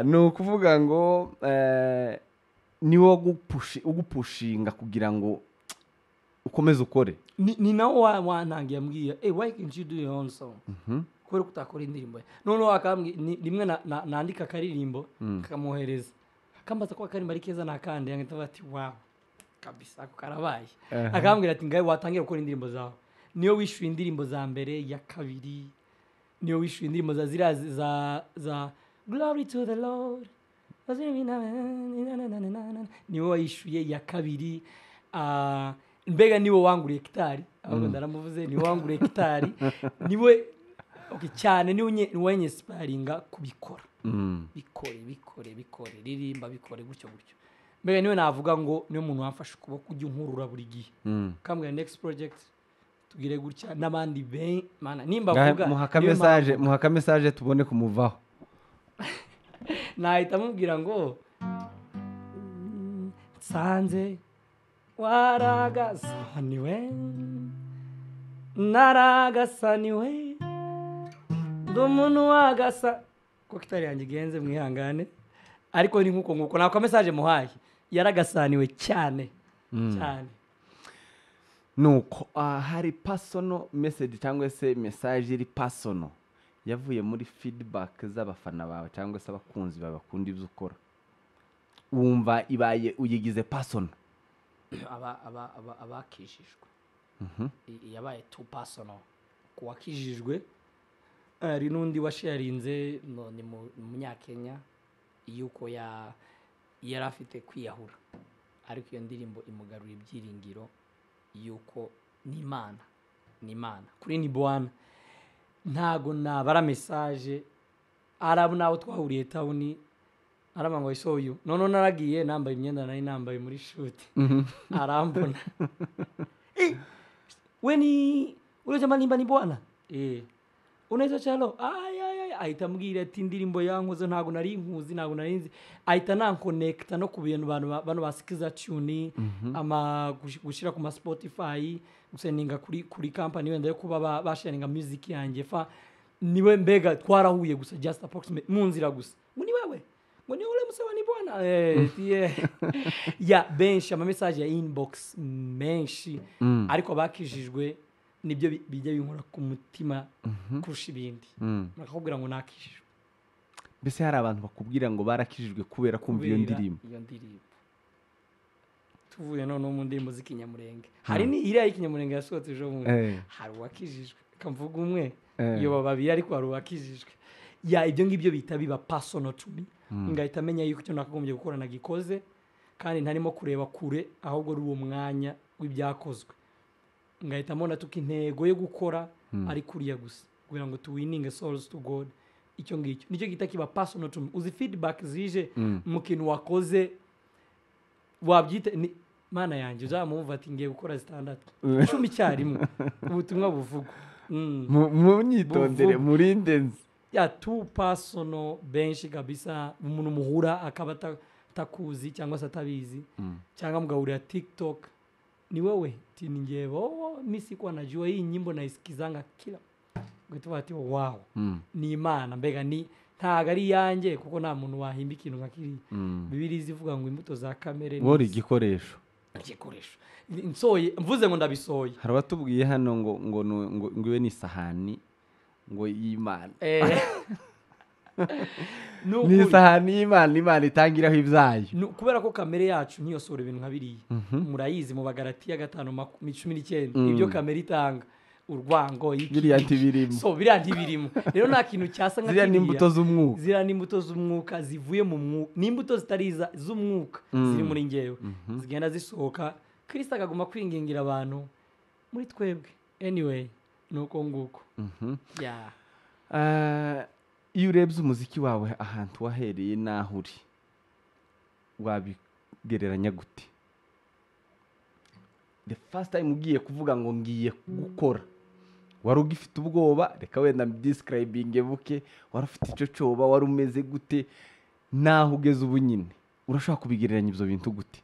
ni ukuvuga ngo niwo ugupushinga kugira ngo ukomeze ukore ni nawe wantangiye ambwiye why can't you do your own song kubera kutakora indirimbo ye noneho akambwiye rimwe nandika akaririmbo kakamwohereza akambaza ko akarimbo ari keza nakandi yangita bati wow kabisa ako karabaye akambwira ati ngaye watangiye gukora indirimbo zawe niyo wishyuye indirimbo za mbere ya kabiri niyo wishyuye indirimbo za ziriya za glory to the lord niwe wayishyuye ya kabiri mbega niwe wanguriye gitari ahubwo ndaramuvuze niwe wanguriye gitari niwe cyane niwe wenye sparinga kubikora bikore ririmba bikore gutyo mbega niwe navuga ngo niyo muntu wamfasha ukuboko ujya unkurura buri gihe kambwira next project tugire gutya n'abandi mana nimba vuga muhaka message tubone kumuvaho nahita mubwira ngo nsanze waragasaniwe naragasaniwe ndi umuntu wagasa ko kitari yanjye igenze mwihangane ariko ni nkuko nako message muhaye yaragasaniwe cyane nuko hari personal message cyangwa se message iri personal yavuye muri feedback z'abafana bawe cyangwa se abakunzi bawe bakunda ibyo ukora wumva ibaye uyigize personal abakijijwe yabaye too personal kuwakijijwe ari n'undi washarinze ni munyakenya yuko yari afite kwiyahura ariko iyo ndirimbo imugarura ibyiringiro yuko ni Imana kuri ni bwana ntago nabara message arabu nawe twahuriye tawuni arama ngo isoyu none naragiye nambaye imyenda nari nambaye muri shoot arambona weni uje manimba ni bwana unaizo chalo ahitambwira ati indirimbo yankoze ntago nari nkuzi ntago nari nzi ahita nanconnecta no ku bintu bantu basikiza tune ama gushira ku ma Spotify guseninga kuri company wenda yo kuba basharinga music yanjye fa niwe mbega twarahuye gusa just approximate munzira gusa muri wewe ngo ni ule musawa ni bwana ya benshi ama message ya inbox menshi ariko bakijijwe nibyo bijya binkora ku mutima kurusha ibindi nakakubwira ngo nakijijwe mbese hari abantu bakubwira ngo barakijijwe kubera kumva iyo ndirimbo tuvuye none mu ndirimbo z'ikinyamurenge hari ni iriya y'ikinyamurenge yasohotse ejo bundi hari uwakijijwe kamvuga umwe iyo babiri ariko hari uwakijijwe ya ibyo ngibyo bita biba personal to me ngahita amenya yuko icyo nakagombye gukora nagikoze kandi ntarimo kureba kure ahubwo ari uwo mwanya w'ibyakozwe ngahita mbona tuka intego yo gukora ari kuriya gusa kugira ngo tuwininge souls to God icyo ngicyo nicyo gita kiba personal to me uzi feedback zije mu kintu wakoze wabyita mana yanjye uzamumva ati ngiye gukora zitandatu 10 cyarimwe ubutumwa buvugwa mu nyitondere murindenzi ya too personal benshi kabisa umuntu muhura akaba takuzi cyangwa se atabizi cyangwa mugahurira TikTok ni wewe tiningebo misi kwa najua hii nyimbo naisikizanga kila gitwa ati wow ni Imana mbega ni ntago ari yanjye kuko nta muntu wahimba ikintu nkakiri bibiri zivuga ngo imbuto za kamere wori igikoresho nsoye mvuze ngo ndabisoye hari batubwiye hano ngo iwe ni sahani ngo y'Imana ni sahani y'Imana Imana itangiraho ibyayo kubera ko kamere yacu niyo sura ibintu nkabiriye murayizi mu Bagalatiya 5:19 ibyo kamere itanga urwango biriya ntibirimo so biriya ntibirimo rero nta kintu cyasa nka ziriya n'imbuto z'umwuka zivuye mu mwuka n'imbuto zitariza z'umwuka ziri muri ngewe zigenda zisohoka Kristo akaguma kwingingira abantu muri twebwe anyway nuko nguko iyo urebye umuziki wawe ahantu wahereye naho uri wabigereranya gute the first time ugiye kuvuga ngo ngiye gukora wari ugifite ubwoba reka wenda describing buke wari ufite icyo cyoba wari umeze gute naho ugeze ubu nyine urashaka kubigereranya ibyo bintu gute?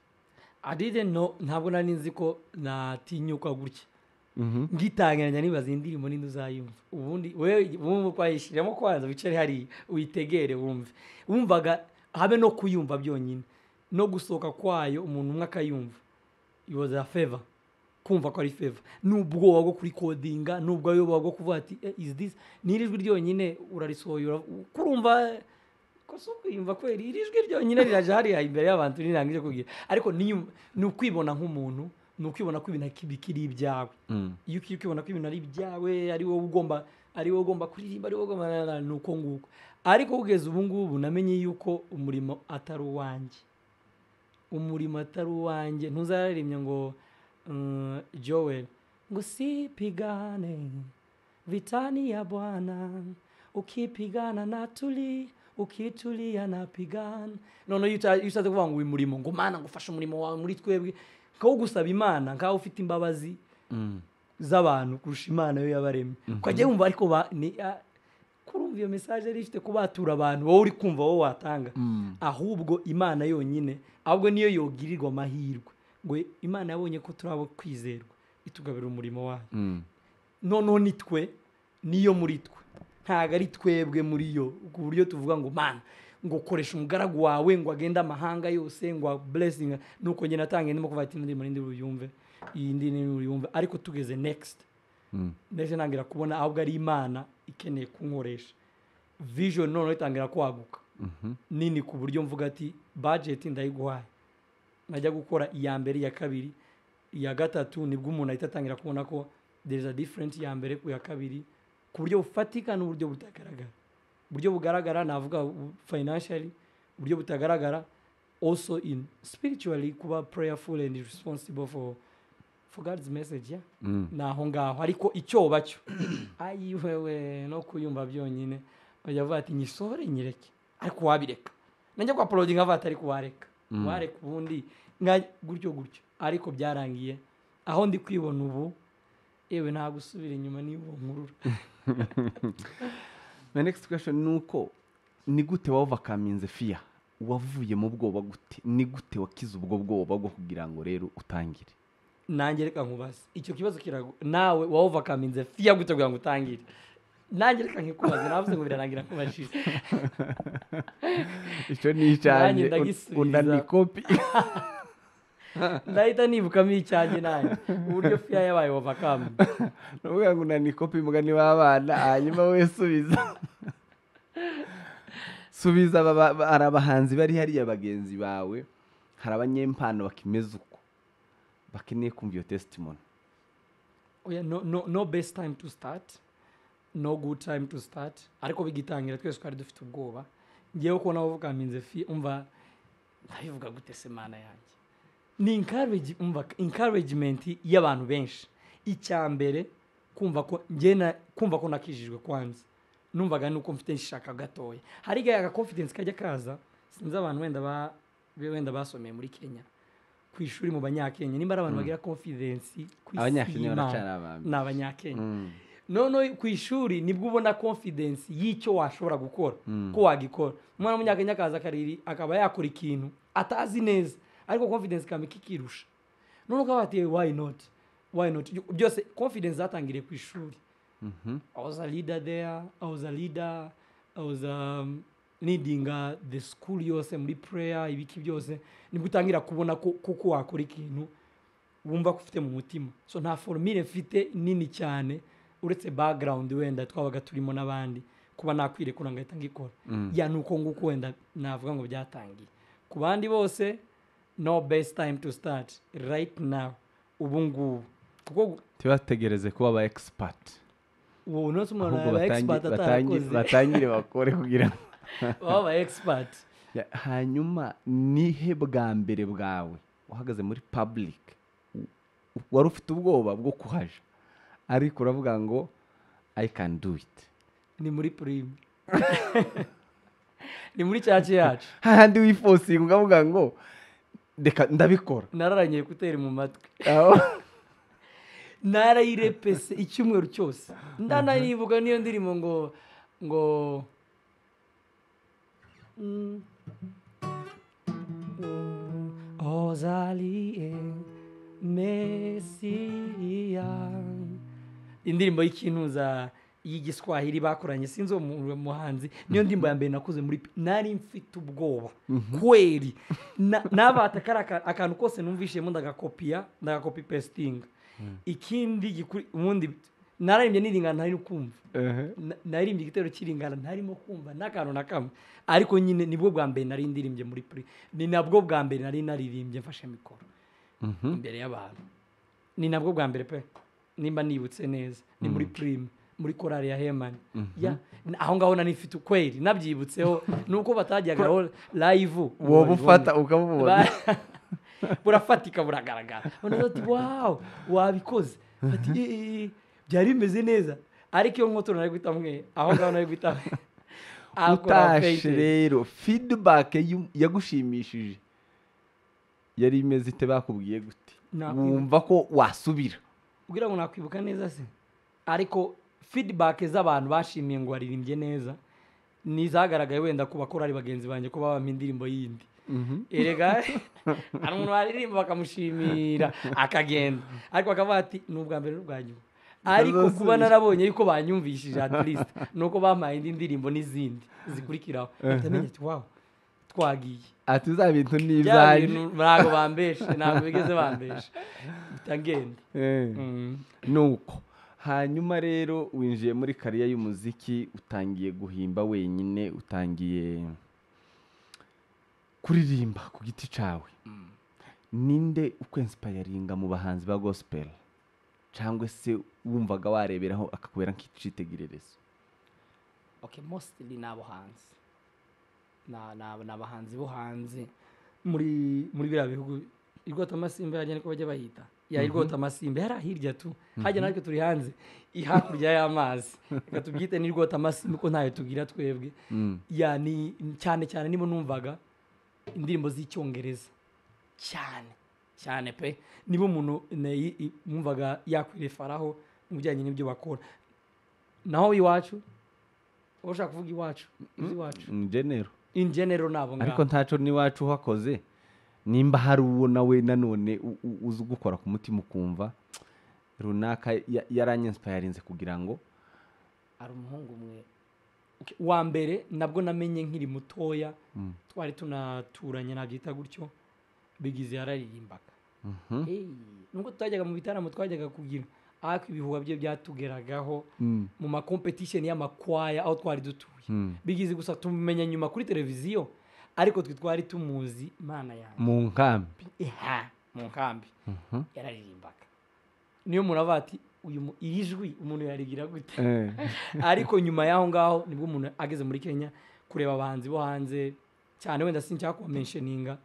I didn't know, ntabwo nari nzi ko natinyuka gutya ngitangiranya nibaza indirimbo n'indi uzayumva ubundi wewe wumva kwayishiramo kwanza wicare hari uyitegere wumvaga habe no kuyumva byonyine no gusohoka kwayo umuntu umwe akayumva it was a favor kumva ko ari favor n'ubwoba bwo kuri codinga n'ubwoba bwo kuvuga ati is this nirijwi ryonyine urarisohoye kurumva ko so kwiyumva kweri irijwi ryonyine riraje hari imbere y'abantu nirangije kugira ariko ni ukwibona nk'umuntu ni ukwibona ko ibintu bikiri ibyawe iyo ukibona ko ibintu ari ibyawe ari wowe ugomba kuririmba ari wowe ugomba nuko nguko ariko kugeza ubu ngubu namenye yuko umurimo atari uwanjye ntuzaririmbye ngo Joel ngo sipigane vitani ya Bwana ukipigana na ukitulia napigana none yusaze kuvuga ngo uyu murimo ngo Mana ngufasha umurimo wawe muri twebwe kawo gusaba Imana nkaho ufite imbabazi z'abantu kurusha Imana yo yabaremye kwaje wumva ariko kurumva iyo message ari ifite kubatura abantu wowe uri kumva wowe watanga ahubwo Imana yonyine ahubwo niyo yogirirwa amahirwe ngo Imana yabonye ko turabo kwizerwa itugabira umurimo wayo none nitwe niyo muri twe ntago ari twebwe muri yo ku buryo tuvuga ngo Mana ngo koresha umugaragu wawe ngo agenda amahanga yose ngo blessing nuko nge natangiye ndimo kuva ati ndi uyumve iyi ndi uyumve ariko tugeze next ndetse nangira kubona ahubwo ari Imana ikeneye kunkoresha vision none itangira kwaguka nini ku buryo mvuga ati budget ndayiguhaye najya gukora iya mbere ya kabiri iya gatatu nibwo umuntu ahita atangira kubona ko there is a difference ya mbere ku ya kabiri ku buryo bufatika n'uburyo butagaragara buryo bugaragara navuga financially buryo butagaragara also in spiritually kuba prayerful and responsible for God's message naho ngaho ariko icyo bacyo ayiwewe no kuyumva byonyine bavuga ati nyisore nyireke ariko wabireka nanjye kwa uploading avata ariko wareka ubundi gutyo ariko byarangiye aho ndi kwibona ubu ewe nta gusubira inyuma nibo nkurura. My next question nuko ni gute overcoming fear wavuye mu bwoba gute ni gute wakiza ubwo bwoba bwo kugira ngo rero utangire nanjye reka nkubaze icyo kibazo kirago nawe overcoming fear gute kugira ngo utangire nanjye reka nkikubaze navuze ngo birarangira kubashije icyo ni icyanjye unani copy ndahita nibukamo icyanjye nanjye uburyo fear yabaye overcome nuvuga ngo unani copy mugani w'abana hanyuma we subiza hari abahanzi bari hariya bagenzi bawe hari abanyempano bakimeze uko bakeneye kumva iyo testimony. No best time to start, no good time to start ariko bigitangira twese twari dufite ubwoba ngiyeho ko nawo vugaminze umva ndabivuga gute se Mana yanjye ni encouragement y'abantu benshi icyambere kumva ko nakijijwe kwanza numvaga nuko mfite nshaka gatoya hari ga confidence kajya kaza sinzi abantu wenda basomeye muri Kenya ku ishuri mu banyakenya nimba abantu bagira confidence abanyakenya baracana n'abanyakenya none ku ishuri nibwo ubona confidence y'icyo washobora gukora ko wagikora umwana w'umunyakenya kaza kariri akaba yakora ikintu atazi neza ariko confidence kamwe kikirusha none ukabati why not byose confidence zatangiriye ku ishuri. I was a leader there. I was leading the school yose muri prayer ibiki byose nibwo utangira kubona kuko wakora ikintu wumva ko ufite mu mutima so nta formule mfite nini cyane uretse background wenda twabaga turimo nabandi kuba nakwire kurangahita ngikora ya nuko nguko wenda navuga ngo byatangiye ku bandi bose no best time to start right now ubu ngubu kuko tibategereze kuba aba expert uwo no tumwana expert atarakoze batangire bakore kugira baba expert hanyuma nihe bwa mbere bwawe uhagaze muri public wari ufite ubwoba bwo kuhaja ariko uravuga ngo I can do it ni muri prime ni muri cyacu yacu handi wiforcing ukavuga ngo ndabikora nararanye kuteri mu matwi narayirepese icyumweru cyose ndanayivuga niyo ndirimo ngo Ozalie Mesia indirimbo y'ikintuza y'igiswahili bakoranye sinzi uwo muhanzi niyo ndirimbo ya mbere nakoze muri nari mfite ubwoba kweri nabatakara akantu kose numvishemo ndagakopi pasting ikindi ubundi nararimbye niringana ntari kumva naririmbye igitero kiringana ntarimo kumva n'akantu na kamwe ariko nyine nibwo bwa mbere nari ndirimbye muri ni nabwo bwa mbere nari naririmbye mfashe mikoro imbere y'abantu ni nabwo bwa mbere pe nimba nibutse neza ni muri prime muri korali ya Hemani aho ngaho nari mfite ukweri nabyibutseho nuko batajyagaho live wowe ufata ukamubona burafatika buragaragara unaza ati wow wabikoze ati byari bimeze neza ariko iyo nkoto nari gutamwe aho ngaho nari gutamwe utashe rero feedback yagushimishije yari imeze ite bakubwiye gute wumva ko wasubira ugira ngo nakwibuka neza se ariko feedback z'abantu bashimiye ngo waririmbye neza nizagaragaye wenda ku bakora ari bagenzi banjye ko baba indirimbo yindi erega ari umuntu waririmba bakamushimira akagenda ariko akavuga ati n'ubwa mbere n'ubwanyuma ariko kuba narabonye yuko banyumvishije at least nuko bampaye indi ndirimbo n'izindi zikurikiraho ndamenye ati wow twagiye ati za bintu n'ibyanyu ntago bambeshe ntago bigeze bambeshe bitagenda nuko hanyuma rero winjiye muri kariya y'umuziki utangiye guhimba wenyine utangiye kuririmba ku giti cawe ninde ukwensipayaringa mu bahanzi ba gospel cyangwa se wumvaga wareberaho akakubera nk'icitegererezo okay mostly nabo hanze n'abahanzi bo hanze muri biriya bihugu irwota amasimba yajyane ko bajya bahita irwota amasimba yari ahirya tu hajya natwe turi hanze hakurya y'amazi reka tubyite n'irwota amasimba ko ntayo tugira twebwe ni cyane cyane nibo numvaga indirimbo z'icyongereza cyane pe nibo umuntu numvaga yakwirefaraho mu bijyanye n'ibyo bakora naho iwacu ushaka kuvuga iwacu in general nabo ariko ntaco n'iwacu hakoze nimba hari uwo nawe nanone uzi gukora ku mutima ukumva runaka yaranyensipayarinze kugira ngo ari umuhungu umwe wa mbere nabwo namenye nkiri mutoya twari tunaturanye nabyita gutyo bigize yararirimbaga nubwo tutajyaga mu bitaramo twajyaga kugira ariko ibihuha bye byatugeragaho mu ma competition y'amakwaya aho twari dutuye bigize gusa tumenya nyuma kuri televiziyo ariko twari tumuzi Imana yanjye mu nkambi mu nkambi yararirimbaga niyo murava ati iri jwi umuntu yarigira gute ariko nyuma y'aho ngaho nibwo umuntu ageze muri Kenya kureba abahanzi bo hanze cyane wenda sinshaka kumentioninga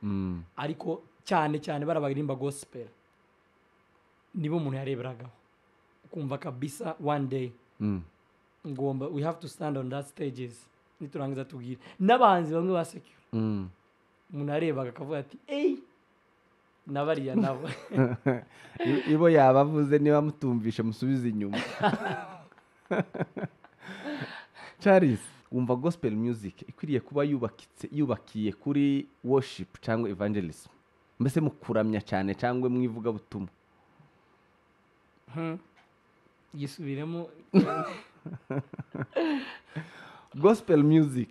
ariko cyane barabaririmba gospel nibo umuntu yareberagaho kumva kabisa one day ngomba we have to stand on that stages niturangiza tubwira n'abahanzi bamwe ba secure umuntu arebaga akavuga ati nabariya nabo ibo yabavuze niba mutumvishe musubize inyuma Charles wumva gospel music ikwiriye kuba yubakiye kuri worship cyangwa evangelism mbese mukuramya cyane cyangwa mwivuga butumwa gisubiremo gospel music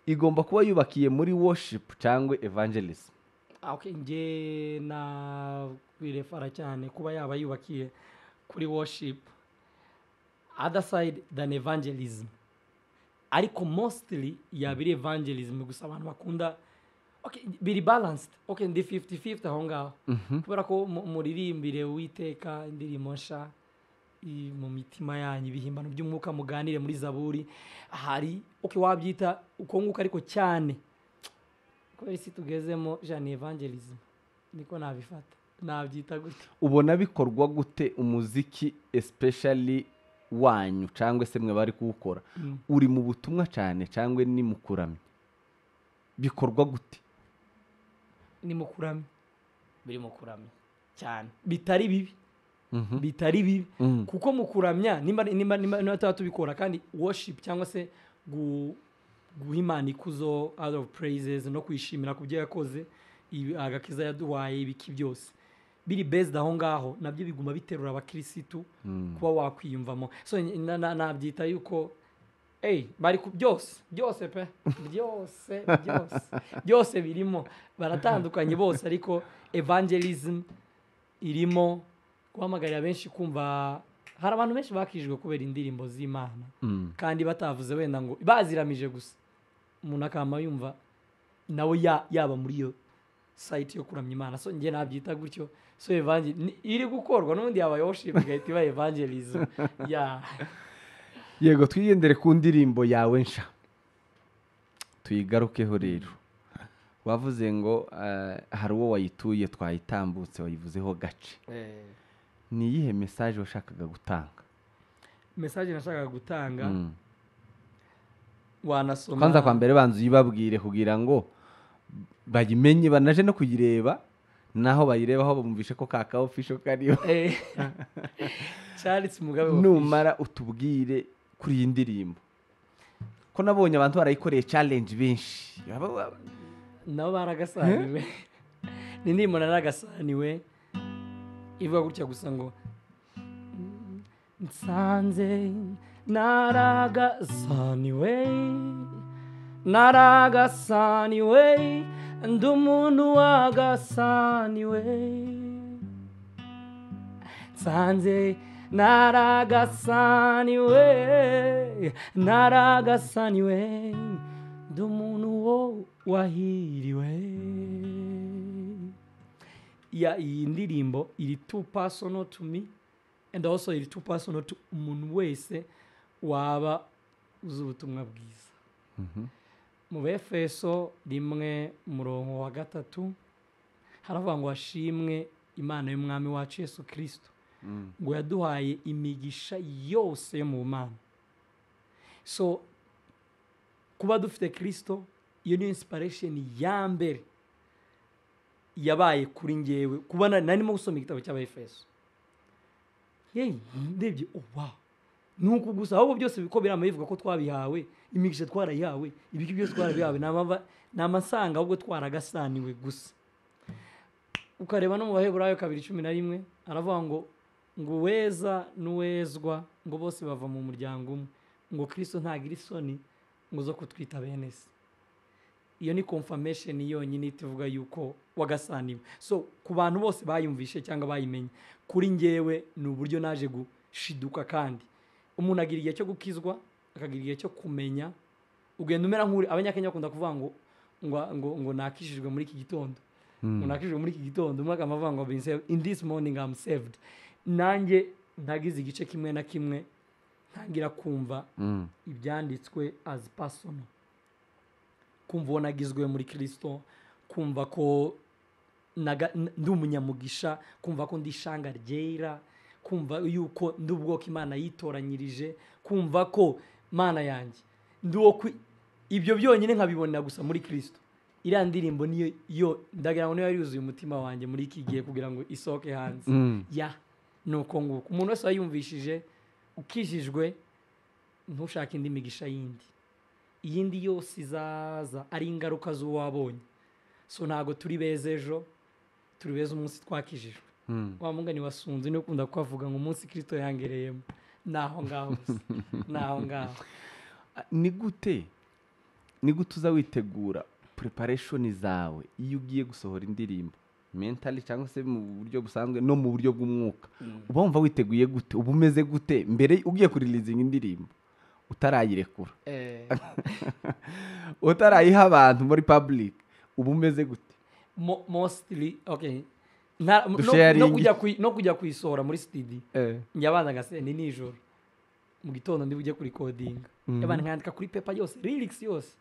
igomba kuba yubakiye muri worship cyangwa evangelism okay nge na kwirefara cyane kuba yaba yubakiye kuri worship other side than evangelism ariko mostly yabiri evangelism gusa abantu bakunda okay biri balanced okay ndi 50-50 aho ngaho kubera ko muririmbire witeka indirimbo nsha mu mitima yanyu ibihimbano by'umwuka muganire muri zaburi hari okay wabyita uko nguko ariko cyane kubera isi tugezemo jane evangelism niko nabifata nabyita gute ubona bikorwa gute umuziki especially wanyu cyangwa se mwe bari kuwukora uri mu butumwa cyane cyangwa ni mukuramye bikorwa gute ni mukuramye biri mukuramye cyane bitari bibi bitari bibi kuko mu kuramya nimba tuba tubikora kandi worship cyangwa se guha Imana ikuzo out of praises no kwishimira ku byo yakoze agakiza yaduhaye ibiki byose biri based aho ngaho nabyo biguma biterura abakirisitu kuba wakwiyumvamo so nabyita yuko bari ku byose pe byose birimo baratandukanye bose ariko evangelism irimo guhamagarira benshi kumva hari abantu benshi bakijwe kubera indirimbo z'Imana kandi batavuze wenda ngo baziramije gusa umuntu akama yumva nawe yaba muri iyo site yo kuramya Imana so nge nabyita gutyo so iri gukorwa n'undi yaba worship igahita iba evangelism yego twigendere ku ndirimbo yawe nsha tuyigarukeho rero wavuze ngo hari uwo wayituye twayitambutse wayivuzeho gace ni iyihe message washakaga gutanga message nashakaga gutanga wanasoma kwanza kwa mbere banzu yibabwire kugira ngo bayimenye banaje no kuyireba naho bayireba aho bumvishe ko kaka official kariyo Charles Mugabe numara utubwire kuri iyi ndirimbo ko nabonye abantu barayikoreye challenge benshi nabo baragasaniwe ni ndimo naragasaniwe ivuga gutya gusa ngo nsanze naragasaniwe ndi umuntu wagasaniwe nsanze naragasaniwe ndi umuntu wo wahiriwe iyi ndirimbo iri too personal to me and also iri too personal to umuntu wese waba uzi ubutumwa bwiza mu Befeso 1:3 haravuga ngo hashimwe Imana y'umwami wacu Yesu Kristo ngo yaduhaye imigisha yose mu Mana so kuba dufite Kristo iyo ni inspiration ya mbere yabaye kuri ngewe kuba narimo gusoma igitabo cy'Abefeso ndebye wow nuko gusa ahubwo byose biko biramayivuga ko twabihawe imigisha twarayihawe ibiki byose twarabihawe namasanga ahubwo twaragasaniwe gusa ukareba no mu Baheburayo 2:11 aravuga ngo weza n'uwezwa ngo bose bava mu muryango umwe ngo Kristo ntagira isoni ngo zo kutwita bene se iyo ni confirmation yonyine ituvuga yuko wagasaniwe so ku bantu bose bayumvishe cyangwa bayimenye kuri ngewe ni uburyo naje gushiduka kandi umuntu agira igihe cyo gukizwa akagira igihe cyo kumenya ugenda umera nk'uri abanyakenya bakunda kuvuga ngo nakishijwe muri iki gitondo nakishijwe muri iki gitondo umwe akamavuga ngo in this morning I'm saved nanjye ntagize igice kimwe na kimwe ntangira kumva ibyanditswe as personal kumva wanagizwe muri Kristo kumva ko ndi umunyamugisha kumva ko ndi ishanga ryera kumva yuko ndi ubwoko Imana yitoranyirije kumva ko Mana yanjye ibyo byonyine nkabibonera gusa muri Kristo iriya ndirimbo niyo ndagira ngo niyo yuzuye umutima wanjye muri iki gihe kugira ngo isoke hanze nuko nguko umuntu wese wayumvishije ukijijwe ntushaka indi migisha iyindi yose izaza ari ingaruka z'uwabonye so ntago turi beza ejo turi beza umunsi twakijijwe wa mungani wasunze niyo ukunda kuvuga ngo umunsi Kristo yangereyemo naho ngaho ni gute uza witegura preparation zawe iyo ugiye gusohora indirimbo mentally cyangwa se mu buryo busanzwe no mu buryo bw'umwuka uba wumva witeguye gute uba umeze gute mbere ugiye kurilizinga indirimbo utarayirekura utarayiha abantu muri public uba umeze gute mostly okay no kujya kuyisohora muri studio nyabanza ngasende nijoro mu gitondo ndi bujye kuri coding yabana nkandika kuri paper yose lyrics yose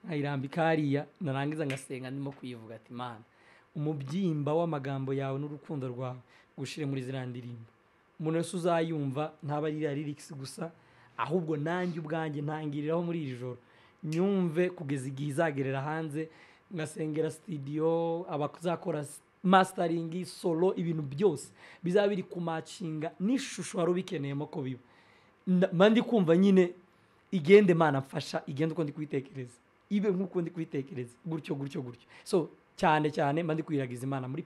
nkayirambika hariya narangiza ngasenga ndimo kuyivuga ati Imana umubyimba w'amagambo yawe n'urukundo rwawe gushire muri ziriya ndirimbo umuntu wese uzayumva ntaba ari lyrics gusa ahubwo nanjye ubwanjye ntangiriraho muri iri joro nyumve kugeza igihe izagerera hanze ngasengera studio abazakora mastering solo ibintu byose bizaba biri kumacinga n'ishusho wari ubikeneyemo ko biba mandi kumva nyine igende Mana mfasha igende uko ndi kwitekereza ibe nk'uko ndi kwitekereza gutyo so cyane mandi kwiragiza Imana muri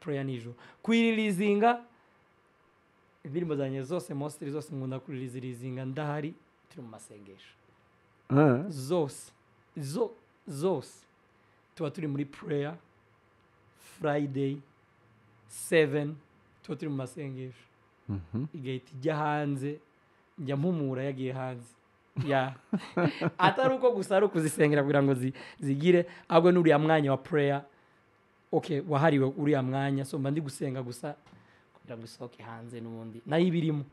prayer nijoro kwirilizinga indirimbo zanjye zose mostly zose nkunda kurilizinga ndahari turi mu masengesho zose tuba turi muri prayer Friday 7 tuba turi mu masengesho igahita ijya hanze njya mpumura yagiye hanze atari uko gusa ari ukuzisengera kugira ngo zigire ahubwo n'uriya mwanya wa prayer wahariwe uriya mwanya so mba ndi gusenga gusa kugira ngo isohoke hanze n'ubundi nayo ibirimo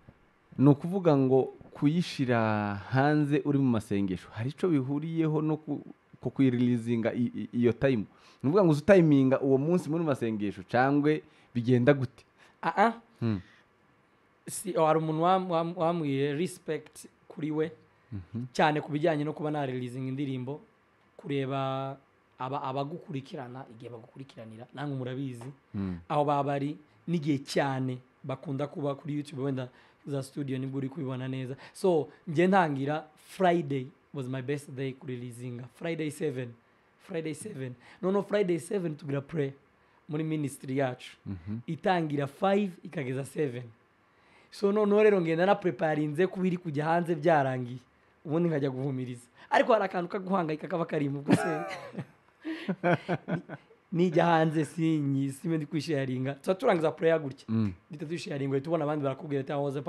ni ukuvuga ngo kuyishira hanze uri mu masengesho hari icyo bihuriyeho no kwirilizinga iyo time ni ukuvuga ngo uzi utayiminga uwo munsi muri masengesho cyangwa bigenda gute hari umuntu wambwiye respect kuri we cyane ku bijyanye no kuba narilizinga indirimbo kureba abagukurikirana igihe bagukurikiranira namwe murabizi aho baba bari n'igihe cyane bakunda kuba kuri YouTube wenda za studio nibwo uri kubibona neza so njye ntangira Friday was my best day kurilizinga Friday 7 no Friday 7 tugira pray muri ministry yacu itangira 5 ikageza 7 so no rero ngenda na preparinze kubiri kujya hanze byarangiye ubundi nkajya guhumiriza ariko hari akantu kaguhangayika kaba kari mu guse nijya hanze sime ndi kwisharinga turangiza prayer gutya nditasharinga tubona abandi barakubwira ati I was the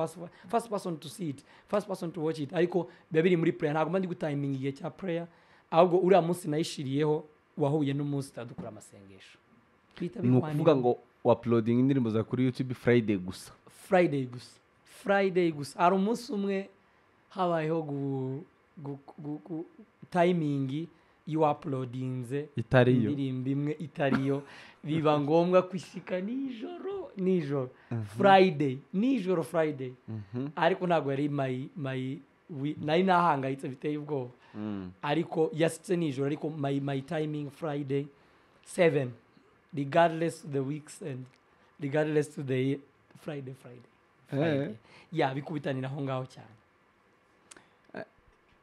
first person to see it first person to watch it ariko biba biri muri prayer ntabwo ndi gutiming igihe cya prayer ahubwo uriya munsi nayishiriyeho wahuye n'umunsi tadukura amasengesho ni ukuvuga ngo uploading indirimbo za kuri YouTube Friday gusa hari umunsi umwe habayeho timing you uploadinze indirimbo imwe itariyo biba ngombwa kwishika nijoro Friday ariko ntabwo yari nari nahangayitse biteye ubwoba ariko yasitse nijoro ariko my timing Friday 7 regardless to the weeks and regardless to the Friday bikubitanira aho ngaho cyane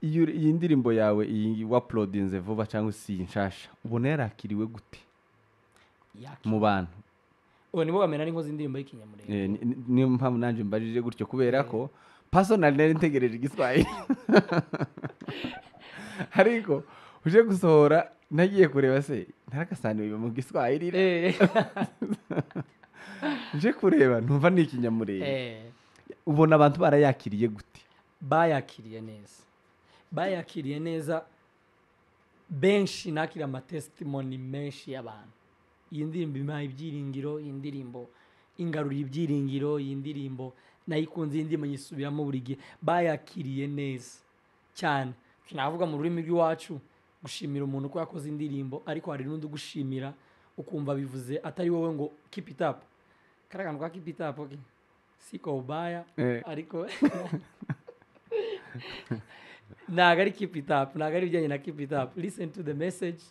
iyi ndirimbo yawe iyi uploadinze vuba cyangwa si nshasha ubona yarakiriwe gute mu bantu nibo bamena n'inkozi indirimbo y'ikinyamurenge niyo mpamvu nanje mbajije gutyo kubera ko personally nari ntegereje igiswahili ariko uje gusohora nagiye kureba se ntarakasaniwe mu giswahili nje kureba ntumva ni ikinyamurenge ubona abantu barayakiriye gute bayakiriye neza benshi nakira amatestimony menshi y'abantu iyi ndirimbo impaye ibyiringiro iyi ndirimbo ingarura ibyiringiro iyi ndirimbo nayikunze iyi ndirimbo nyisubiramo buri gihe bayakiriye neza cyane navuga mu rurimi rw'iwacu gushimira umuntu ko yakoze indirimbo ariko hari n'undi gushimira ukumva bivuze atari wowe ngo keep it up karakantu ka keep it up siko ubaya ariko ntabwo ari keep it up ntabwo ari ibijyanye na keep it up listen to the message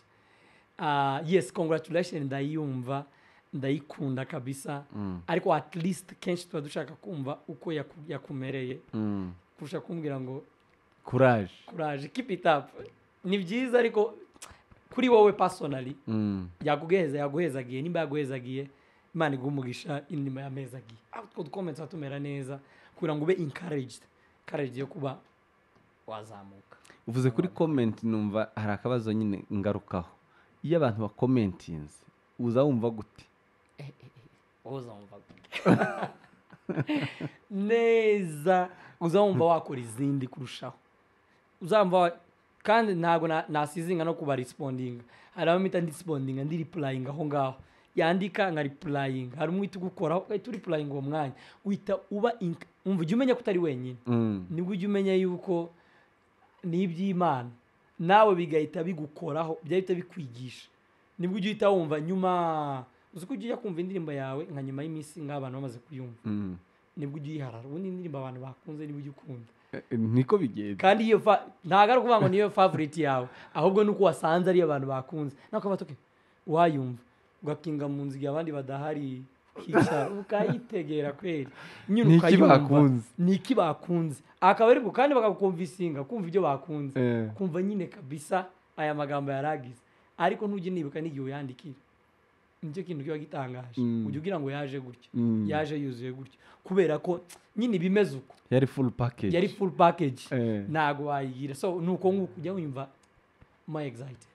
yes congratulations ndayumva ndayikunda kabisa ariko at least kenshi tuba dushaka kumva uko yakumereye kurusha kumbwira ngo courage keep it up ni byiza ariko kuri wowe personally yaguhezagiye nimba yaguhezagiye Imana iguha umugisha indima yamezagiye utwo comments atumera neza kugira ngo ube encouraged yo kuba wazamuka uvuze kuri comment numva hari akabazo nyine ngarukaho iyo abantu bakomentinze uzawumva gute uzawumva gute neza uzawumva wakora izindi kurushaho uzamva kandi ntago nasizinga no kuba responding hari abamita responding ndi replying aho ngaho yandika nka replying hari umwita gukoraho tu replying uwo mwanya wita uba umva ujye umenya ko utari wenyine nibwo ujye umenya yuko ni iby'Imana nawe bigahita bigukoraho byahita bikwigisha nibwo ujye uhita wumva nyuma uzi ko ujya kumva indirimbo yawe nka nyuma y'iminsi nk'abantu bamaze kuyumva nibwo ujye uyiharara ubundi indirimbo abantu bakunze nibwo ujye ukunda niko bigenda kandi iyo ntabwo ari ukuvuga ngo niyo favorite yawe ahubwo nuko wasanze ari abantu bakunze nako batoke wayumva ugakinga mu nzu igihe abandi badahari ukicara ukayitegera kweri nyine Ni iki ukayumva bakunze? ni iki bakunze akaba ariko kandi bakagukomvisinga kumva ibyo bakunze kumva nyine kabisa aya magambo yaragize ariko ntujye nibuka n'igihe uyandikira nicyo kintu kiba gitangaje ujya ugira ngo yaje gutya yaje yuzuye gutya kubera ko nyine bimeze uko yari full package ntago wayigira so nuko nguko ujya wumva my excited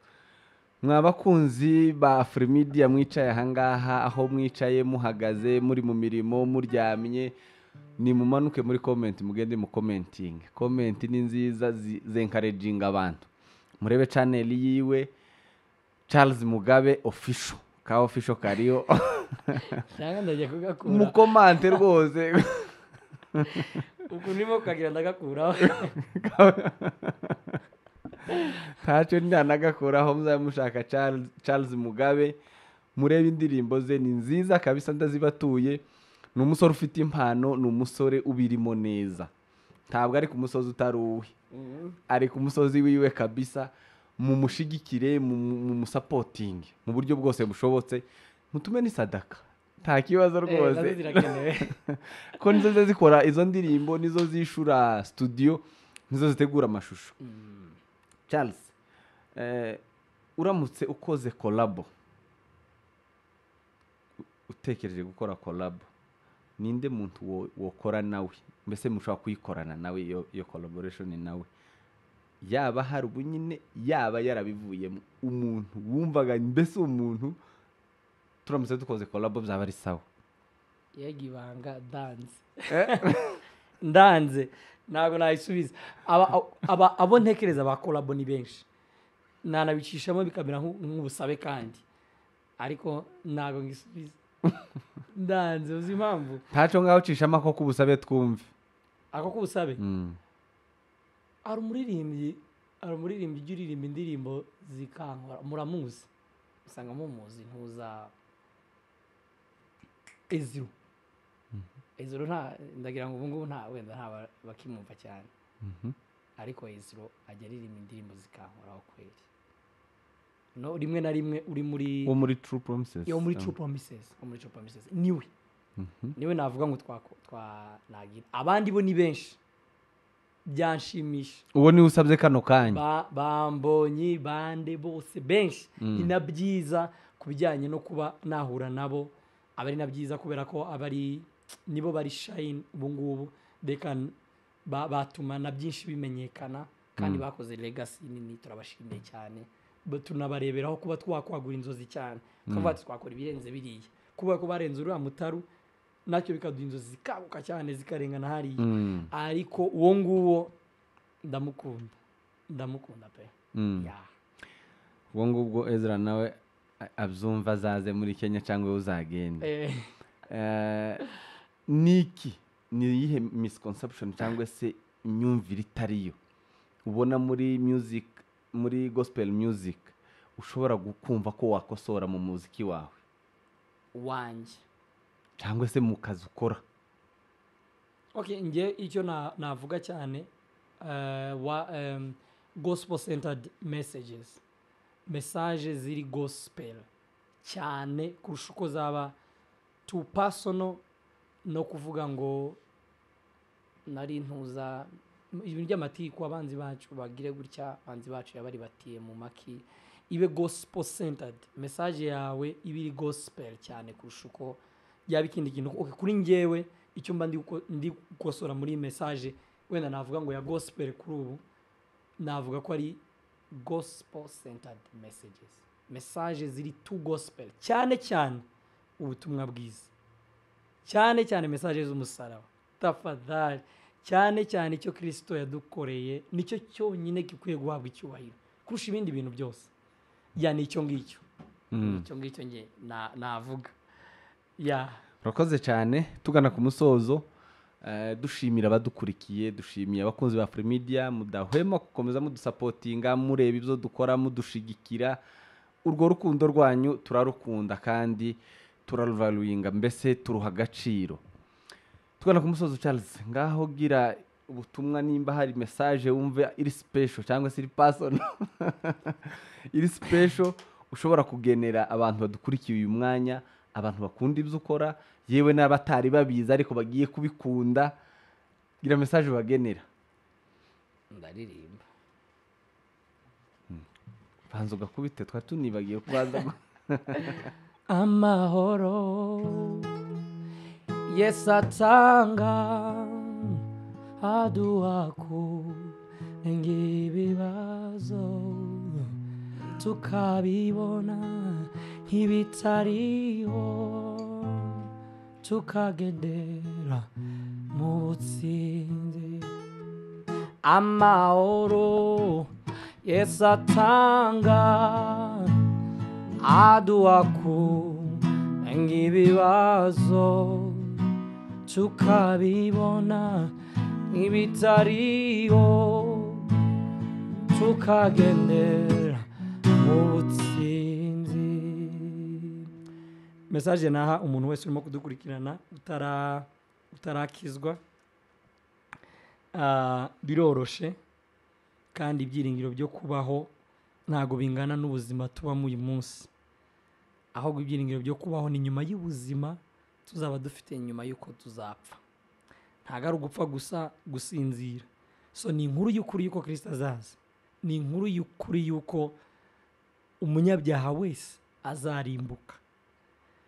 mwabakunzi ba Afrimedia mwicaye ahangaha aho mwicaye muhagaze muri mu mirimo muryamye ni mumanuke muri comment mugende mu commenting comment ni nziza zencouraging abantu murebe channel yiwe Charles Mugabe official ka official kariyo cyangwa ndajya kugakura mu comment rwose uko nimo kagira ndagakuraho ntacyo ndanagakuraho muzamushaka Charles Mugabe murebe indirimbo ze ni nziza kabisa ndazibatuye ni umusore ufite impano ni umusore ubirimo neza ntabwo ari ku musozi utari uwe ari ku musozi wiwe kabisa mumushigikire mumusapoting mu buryo bwose bushobotse mutume ni sadaka nta kibazo rwose ko nizo zikora izo ndirimbo nizo zishura studio nizo zitegura amashusho Charles uramutse ukoze collab utekereje gukora collab ninde muntu wokora nawe mbese mushobora kuyikorana nawe iyo collaboration nawe yaba hari ubunyine yaba yarabivuyemo umuntu wumvaga mbese umuntu turamutse dukoze collab byaba ari sawa yegibanga ndanze ntago nayisubiza abo ntekereza ba collab ni benshi nanabicishamo bikamera nk'ubusabe kandi ariko ntago ngisubiza ndanze uzi impamvu ntaco ngaho cishamo ako kubusabe twumve ako kubusabe ari umuririmbyi ujya uririmba indirimbo zikankora muramuzi usanga mumuzi ntuza Ezro ndagira ngo ubu ngubu wenda nta bakimumva cyane ariko Ezro ajya aririmba indirimbo zikankoraho kweri no rimwe na rimwe uri muri True Promises niwe navuga ngo nagira abandi bo ni benshi byanshimisha uwo ni usabye kano kanya bambonye bande bose benshi inabyiza kubijyanye no kuba nahura nabo abari nabyiza kubera ko abari nibo bari shine ubungubu batuma na byinshi bimenyekana kandi bakoze legacy nini turabashimiye cyane tunabareberaho kuba twakwagura inzozi cyane kuva twakora ibirenze biriya kuba ko barenze uriya mutaru nacyo bikaduha inzozi zikaguka cyane zikarengana hariya ariko uwo nguwo ndamukunda pe uwo ngubwo Ezra nawe abyumva azaze muri Kenya cyangwa uzagende niki ni iyihe misconception cyangwa se imyumvire itariyo ubona muri music muri gospel music ushobora gukumva ko wakosora mu muziki wawe wanjye cyangwa se mu kazi ukora nge icyo navuga cyane gospel centered message ziri gospel cyane kurusha uko zaba too personal no kuvuga ngo nari ntuza ibintu by'amatiku abanzi bacu bagire gutya abanzi bacu yabari batiye mu maki ibe gospel centered message yawe ibiri gospel cyane kurusha uko yaba ikindi kintu kuri ngewe icyo mba ndi gukosora muri message wenda navuga ngo ya gospel kuri ubu navuga ko ari gospel centered message ziri to gospel cyane cyane ubutumwa bwiza cyane message z'umusaraba tafadhali cyane icyo Kristo yadukoreye nicyo cyonyine gikwiye guhabwa icyubahiro kurusha ibindi bintu byose yani icyo ngicyo nge navuga urakoze cyane tugana ku musozo dushimira abadukurikiye dushimiye abakunzi ba Afrimedia mudahwema gukomeza mudusapotinga mureba ibyo dukora mudushigikira urwo rukundo rwanyu turarukunda kandi turaruvaluinga mbese turuha agaciro tugana ku musozo Charles ngaho gira ubutumwa nimba hari message wumve iri special cyangwa se iri personal iri special ushobora kugenera abantu badukurikiye uyu mwanya, abantu bakunda ibyo ukora yewe n'abatari babizi ariko bagiye kubikunda, gira message bagenera. ndaririmba banza ugakubite twa tunibagiye kubanza amahoro Yesu atanga aduha kurenga ibibazo tukabibona nk'ibitariho tukagendera mu butsinzi. Amahoro Yesu atanga aduha kurenga ibibazo tukabibona nk'ibitariho tukagendera mu butsinzi. Message naha umuntu wese urimo kudukurikirana utarakizwa, biroroshe kandi ibyiringiro byo kubaho ntago bingana n'ubuzima tubamo uyu munsi, ahubwo ibyiringiro byo kubaho ni nyuma y'ubuzima tuzaba dufite nyuma y'uko tuzapfa. Ntago ari ugupfa gusa gusinzira. So ni inkuru y'ukuri y'uko Kristo azaza, ni inkuru y'ukuri y'uko umunyabyaha wese azarimbuka.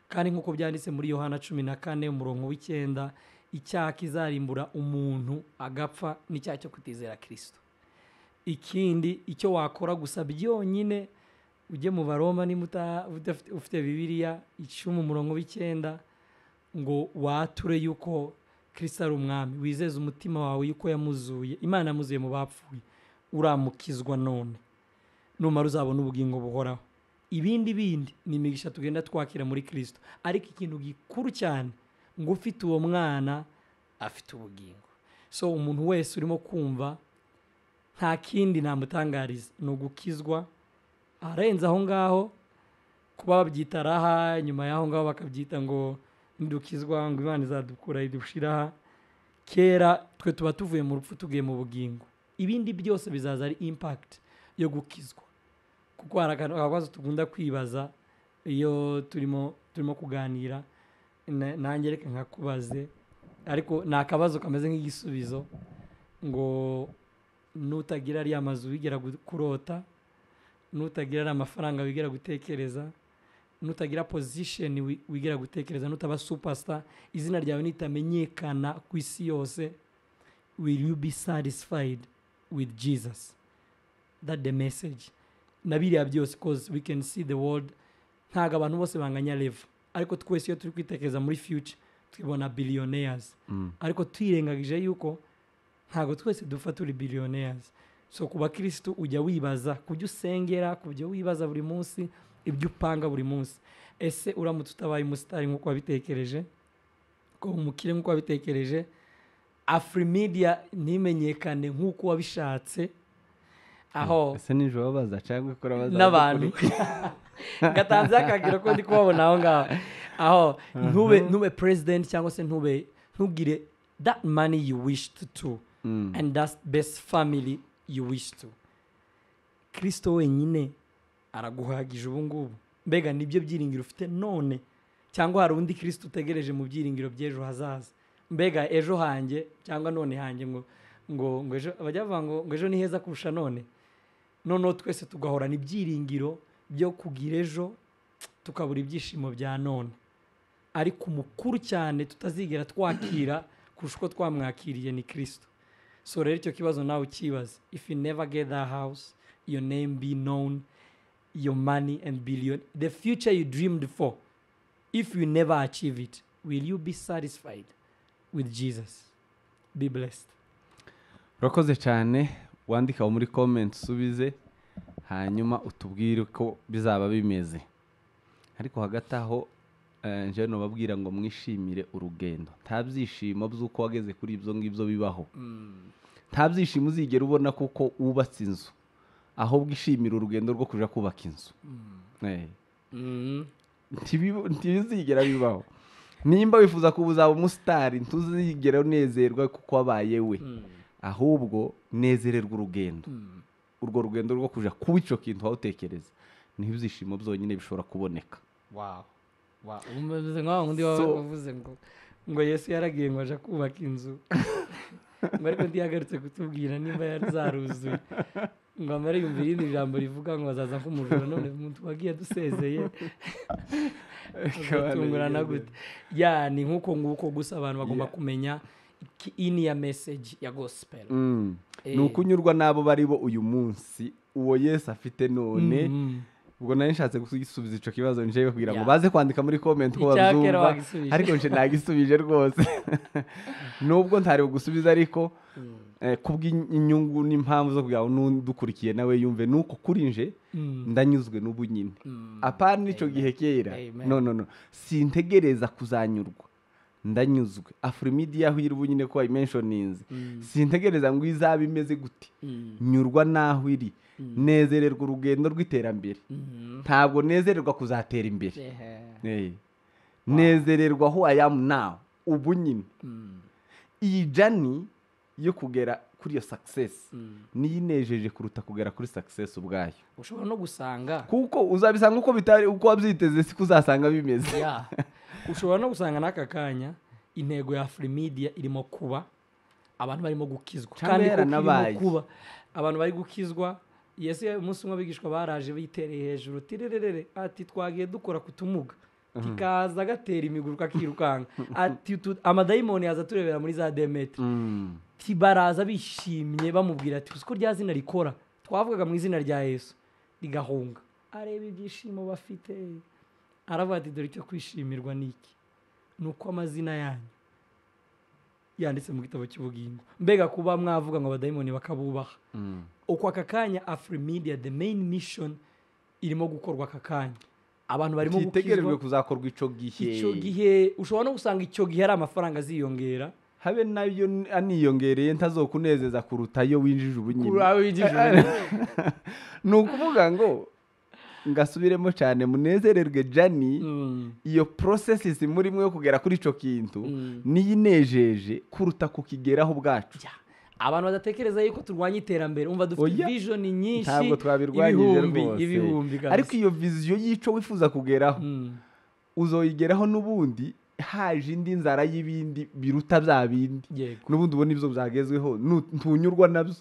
Kandi nk'uko byanditse muri Yohana 14:9, icyaha kizarimbura umuntu agapfa n'icyaha cyo kutizera Kristo. Ikindi icyo wakora gusa byonyine ujye mu Baroma nimuta ufite Bibiliya 10:9 ngo wature yuko Kristo ari umwami, wizeze umutima wawe yuko yamuzuye, Imana yamuzuye mu bapfuye, uramukizwa none numara uzabona ubugingo buhoraho. Ibindi ni imigisha tugenda twakira muri Kristo, ariko ikintu gikuru cyane ngo ufite uwo mwana afite ubugingo. So umuntu wese urimo kumva nta kindi namutangariza no gukizwa, arenze aho ngaho kuba babyita raha, nyuma y'aho ngaho bakabyita ngo ndukizwa, ngo Imana izadukura idushiraha. Kera twe tuba tuvuye mu rupfu tugiye mu bugingo, ibindi byose bizaza ari impact yo gukizwa. Kuko hari akabazo tugunda kwibaza iyo turimo kuganira, nanjye reka nkakubaze, ariko ni akabazo kameze nk'igisubizo ngo nutagira ari amazu wigera kurota, nutagira ari amafaranga wigera gutekereza, nutagira position wigera gutekereza, nutaba superstar, izina ryawe nitamenyekana ku isi yose, will you be satisfied with Jesus? That the message. Nabiriya byose, cause we can see the world ntago abantu bose banganya level, ariko twese iyo turi kwitekereza muri future twibona billionaires, ariko twirengagije yuko ntago twese dupfa turi billionaires. So kuba Kristo ujya wibaza kubyo usengera, kubyo wibaza buri munsi, ibyo upanga buri munsi. Ese uramutse utabaye umusitari nk'uko wabitekereje, ko umukire nk'uko wabitekereje, Afrimedia ntimenyekane nk'uko wabishatse, aho ese nijoro baza cyangwa ikora baza n'abantu gatanze akagira ko ndi kubabona aho ngaho, aho ntube president cyangwa se ntugire that money you wish to and that best family you wish to. Kristo wenyine araguhagije ubu ngubu. Mbega nibyo byiringiro ufite none, cyangwa hari undi Kristo utegereje mu byiringiro by'ejo hazaza? Mbega ejo hanjye cyangwa none hanjye ngo ejo bajya bavuga ngo ejo ni heza kurusha none. None twese tugahorana ibyiringiro byo kugira ejo, tukabura ibyishimo bya none, ariko umukuru cyane tutazigera twakira kurusha uko twamwakiriye ni Kristo. So rero icyo kibazo nawe ukibaza, if you never get that house, your name be known, your money and billion, the future you dreamed for, if you never achieve it, will you be satisfied with Jesus? Be blessed. Urakoze cyane, wandika muri comment usubize, hanyuma utubwire ko bizaba bimeze. Ariko hagati aho nje no babwira ngo mwishimire urugendo. Nta byishimo by'uko wageze kuri ibyo ngibyo bibaho. Nta byishimo uzigera ubona kuko wubatse inzu, ahubwo ishimira urugendo rwo kuja kubaka inzu. Ntibizigera bibaho. Nimba wifuza kubuza umusitari, ntuzigera unezerwa kuko wabaye we, ahubwo nezererwa urugendo. Urwo rugendo rwo kuja kuba ico kintu wawutekereza. niho ibyishimo byonyine bishobora kuboneka. wow umeze nkaho undi wavuze ngo Yesu yaragiye ngo aje kubaka inzu ngo ariko ndiyagarutse kutubwira nimba yazaruzuye ngo amare yumvira irindi jambo rivuga ngo bazaza nk'umujura none umuntu wagiye dusezeye tungurana gute ya ni nkuko nguko gusa abantu bagomba kumenya ini ya message ya gospel ni ukunyurwa n'abo bari bo uyu munsi uwo Yesu afite none ubwo nari nshatse gusubiza ico kibazo nje kugira ngo baze kwandika muri comment ko bazumva ariko nje nagisubije rwose nubwo ntari gusubiza ariko kubw'inyungu n'impamvu zo kugira ngo dukurikiye nawe yumve nuko kuri nje ndanyuzwe n'ubu nyine apana nico gihe kera no sintegereza kuzanyurwa ndanyuzwe Afrimedia aho iri nyine ko mentioninze sintegereza ngo izabe imeze gute nyurwa naho iri nezererwa urugendo rw'iterambere ntabwo nezererwa kuzatera imbere nezererwa aho I am now ubu nyine iyi jani yo kugera kuri iyo success niyinejeje kuruta kugera kuri success ubwayo. Ushobora no gusanga kuko uzabisanga uko bitari uko wabyiteze si kuzasanga bimeze. Ushobora no gusanga n'aka kanya intego ya Afrimedia irimo kuba abantu barimo gukizwa kandi irimo kuba abantu bari gukizwa. Yesu umunsi umwe abigishwa baraje bitereye hejuru tirerere ati twagiye dukora kutumuga kikaza gatera imiguru kakirukanga ati amadayimoni yaza turebera muri za Demetre tibaraza bishimye bamubwira ati uko rya zina rikora twavugaga mu izina rya Yesu rigahunga areba ibyishimo bafite aravuga ati dore icyo kwishimirwa niki nuko amazina yanyu yanditse mu gitabo cy'ubugingo mbega kuba mwavuga ngo abadayimoni bakabubaha uko aka kanya Afrimedia the main mission irimo gukorwa aka kanya abantu barimo gukitegerejwe kuzakorwa icyo gihe ushobora no gusanga icyo gihe ari amafaranga aziyongera habe nayo aniyongereye ntazokunezeza kuruta yo winjije ubunyine ni ukuvuga ngo ngasubiremo cyane munezererwe jani iyo processes muri mwe yo kugera kuri ico kintu niyinejeje kuruta kukigeraho bwacu. Abantu badatekereza yuko turwanya iterambere umva dufite vision nyinshi ntabwo twabirwanyije rwose ariko iyo vision yico wifuza kugeraho uzoyigeraho n'ubundi haje indi nzara y'ibindi biruta bya bindi n'ubundi ubona ibyo byagezweho ntunyurwa nabyo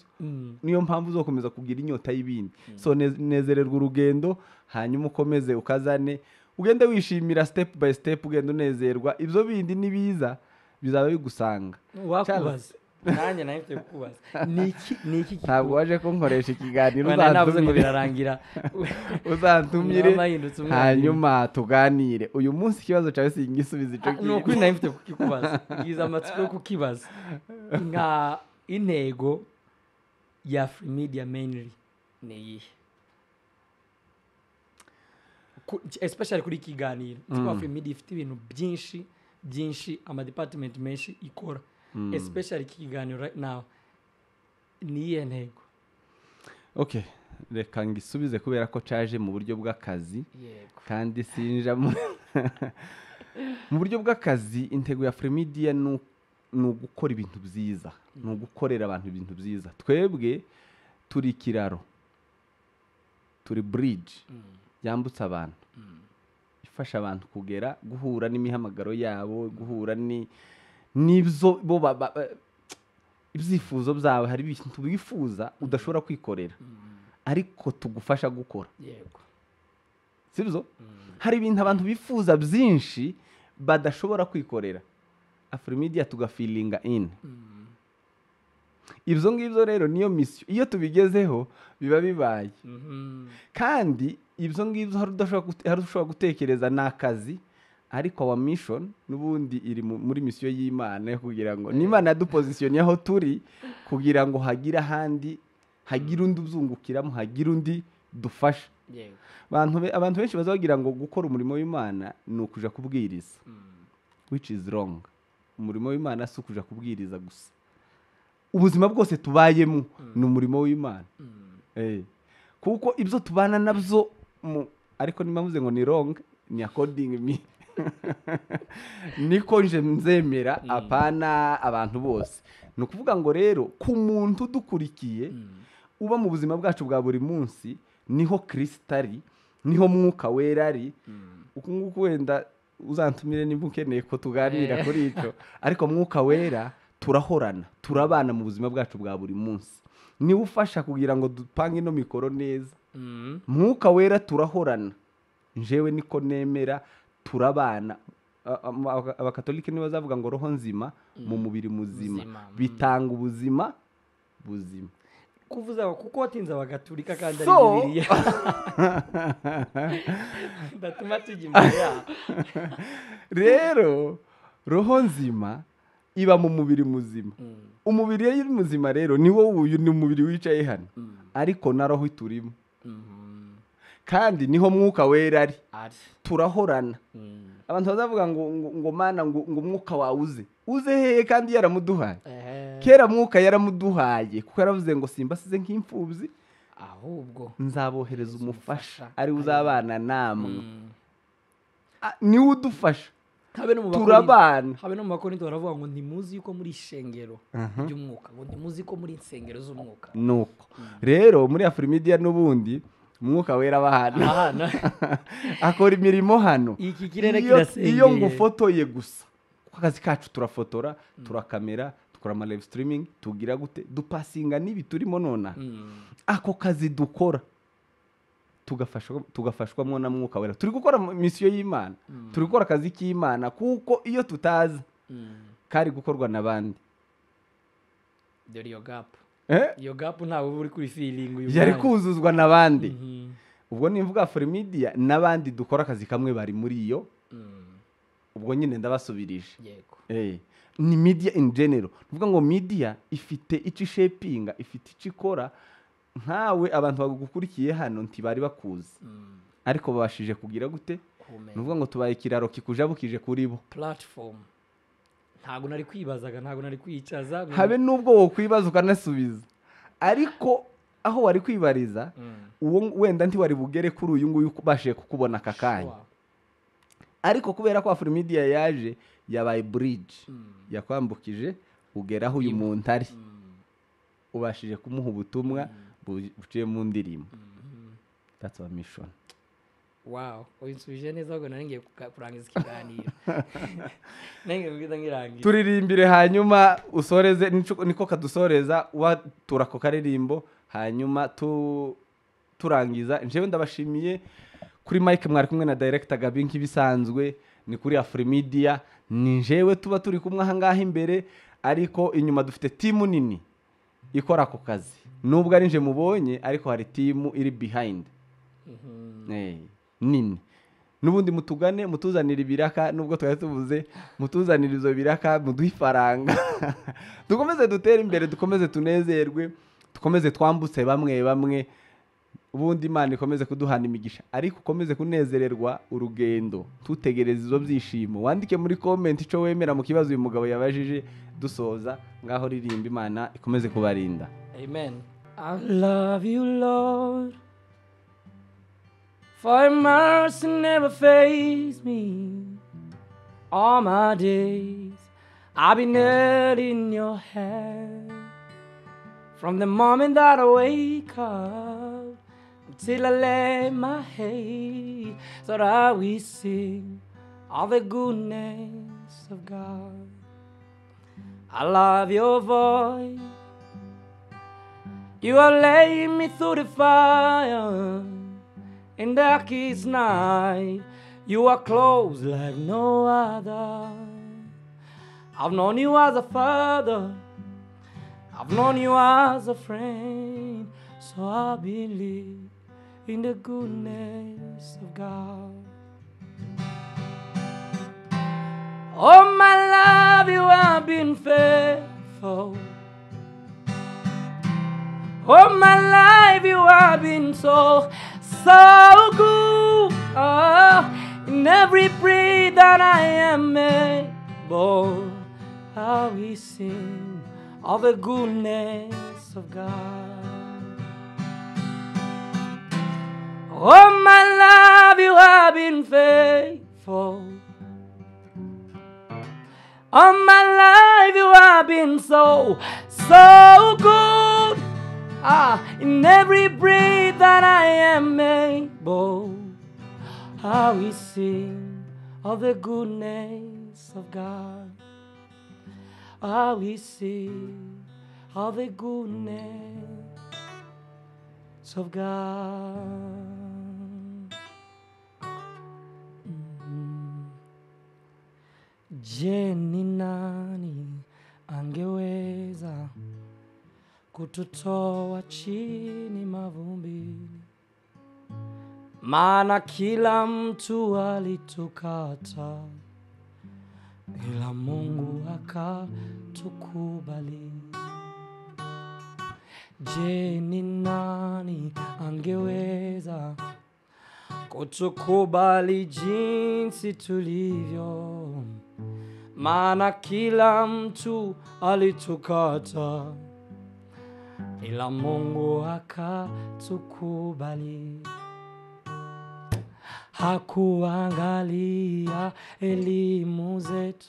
niyo mpamvu uzokomeza kugira inyota y'ibindi. So nezererwa urugendo hanyuma ukomeze ukazane ugende wishimira step by step ugenda unezerwa ibyo bindi nibiza bizaba bigusanga. Wakubaza nanjye nahite kukubaza niki ntabwo waje ko nkoresha ikiganiro navuze ngo birarangira uzantumire hanyuma tuganire uyu munsi ikibazo cyawe singisubiza ico kintu nuko nahite kukikubaza ngiza amatsiko yo kukibaza nka intego ya Afrimedia mainly ni especially kuri kiganiro Afrimedia ifite ibintu byinshi ama department menshi ikora especially kiganiro right now niye ntego. Okay, reka ngisubize kubera ko caje mu buryo bw'akazi kandi sinja mu buryo bw'akazi. Intego ya Afrimedia no gukora ibintu byiza no gukorera abantu ibintu byiza. Twebwe turi kiraro turi bridge yambutsa abantu ifasha abantu kugera guhura n'imihamagaro yabo guhura nibyo bo ibyifuzo byawe hari ibintu bifuza udashobora kwikorera ariko tugufasha gukora. Sibyo hari ibintu abantu bifuza byinshi badashobora kwikorera Afrimedia tugafilinga in ibyo ngibyo rero niyo mission iyo tubigezeho biba bibaye kandi ibyo ngibyo hari udashobora gutekereza n'akazi ariko our mission nubundi iri muri mission y'Imana yo kugira ngo n'Imana yaduposition yaho turi kugira ngo hagira handi hagira undi uzungukiramo hagira undi dufasha. Abantu benshi bazagira ngo gukora umurimo w'Imana ni ukuja kubwiriza which is wrong. Umurimo w'Imana si ukuja kubwiriza gusa. Ubuzima bwose tubayemo ni umurimo w'Imana. Kuko ibyo tubana nabyo ariko nimavuze ngo ni wrong ni according me niko nje mzemera apana abantu bose. Ni ukuvuga ngo rero ku muntu dukurikiye uba mu buzima bwacu bwa buri munsi niho Kristo ari niho mwuka wera ari uku nguku wenda uzantumire nimba ukeneye ko tuganira kuri icyo ariko mwuka wera turahorana turabana mu buzima bwacu bwa buri munsi niwe ufasha kugira ngo dupange ino mikoro neza mwuka wera turahorana njewe niko nemera turabana abakatolike nibo bazavuga ngo roho nzima mu mubiri muzima bitanga ubuzima buzima kuvuza kuko watinze abagatulika kandi ari bibiliya ndatuma tujya imbere yaho rero roho nzima iba mu mubiri muzima umubiri iyo uri muzima rero ni wowe uyu ni umubiri wicaye hano ariko na roho iturimo kandi niho mwuka wera ari turahorana abantu bazavuga ngo mana ngo umwuka wawe uze hehe kandi yaramuduhaye kera mwuka yaramuduhaye kuko yaravuze ngo simbasize nk'imfubyi ahubwo nzabohereza umufasha ari uzabana namwe niwe udufasha turabana habe no mu bakorinto baravuga ngo ntimuzi yuko muri ishengero ry'umwuka ngo ntimuzi ko muri insengero z'umwuka nuko rero muri Afrimedia n'ubundi umwuka wera bahana akora imirimo hano iki kirere kirasengeye iyo ngufotoye gusa akazi kacu turafotora turakamera dukora ama live streaming tugira gute dupasinga nibi turimo nona ako kazi dukora tugafashwamo na mwuka wera turi gukora misiyo y'Imana turi gukora akazi k'Imana kuko iyo tutazi kari gukorwa nabandi dore iyo gap ntawe uri kuri feeling yari kuzuzwa nabandi ubwo nimvuga Afrimedia nabandi dukora akazi kamwe bari muri iyo ubwo nyine ndabasubirije yego ni media in general uvuga ngo media ifite ici shaping ifite ici ikora nkawe abantu bagukurikiye hano ntibari bakuzi ariko babashije kugira gute nuvuga ngo tubaye kiraro kikujabukije kuri bo platform ntago nari kwibazaga ntago nari kwicaza habe nubwo wo kwibaza ukanasubiza ariko aho wari kwibariza uwo wenda nti wari bugere kuri uyu nguyu kubashije kukubona kakanya ariko kubera ko Afrimedia yaje yabaye bridge yakwambukije ugeraho uyu muntu ari ubashije kumuha ubutumwa buciye mu ndirimbo that's our mission wow uyinsubije neza ngo naringiye kurangiza ikiganiro nange mbwiza ngirangiye turirimbire hanyuma usoreze niko kadusoreza watura ko karirimbo hanyuma turangiza njewe ndabashimiye kuri Mike mwari kumwe na director Gabi nk'ibisanzwe ni kuri Afrimedia ni njewe tuba turi kumwe aha ngaha imbere ariko inyuma dufite team nini ikora ako kazi nubwo ari nje mubonye ariko hari team iri behind nini nubundi mutugane mutuzanira ibiraka nubwo twari tuvuze mutuzanira izo biraka muduhifaranga dukomeze dutere imbere dukomeze tunezerwe dukomeze twambutse bamwe ubundi Imana ikomeze kuduhana imigisha ariko ukomeze kunezererwa urugendo tutegereza izo byishimo wandike muri comment ico wemera mu kibazo uyu mugabo yabajije dusoza ngaho ririmba Imana ikomeze kubarinda amen. I love you Lord for mercy never fails me all my days I've been held in your hand from the moment that I wake up till I lay my head, so that I will sing all the goodness of God. I love your voice. You are laying me through the fire in darkest night. You are close like no other. I've known you as a father. I've known you as a friend. So I believe in the goodness of God. All my life you have been faithful. All my life you have been so good. In every breath that I am able, I will sing of the goodness of God. All my life you have been faithful. All my life you have been so good. In every breath that I am able, how we sing of the goodness of God. How we sing of the goodness of God. Je, ni nani angeweza kututoa chini mavumbini? Maana kila mtu alitukata, ila Mungu akatukubali. Je, ni nani angeweza kutukubali jinsi tulivyo? Maana kila mtu alitukata, ila Mungu akatukubali. Hakuangalia elimu zetu,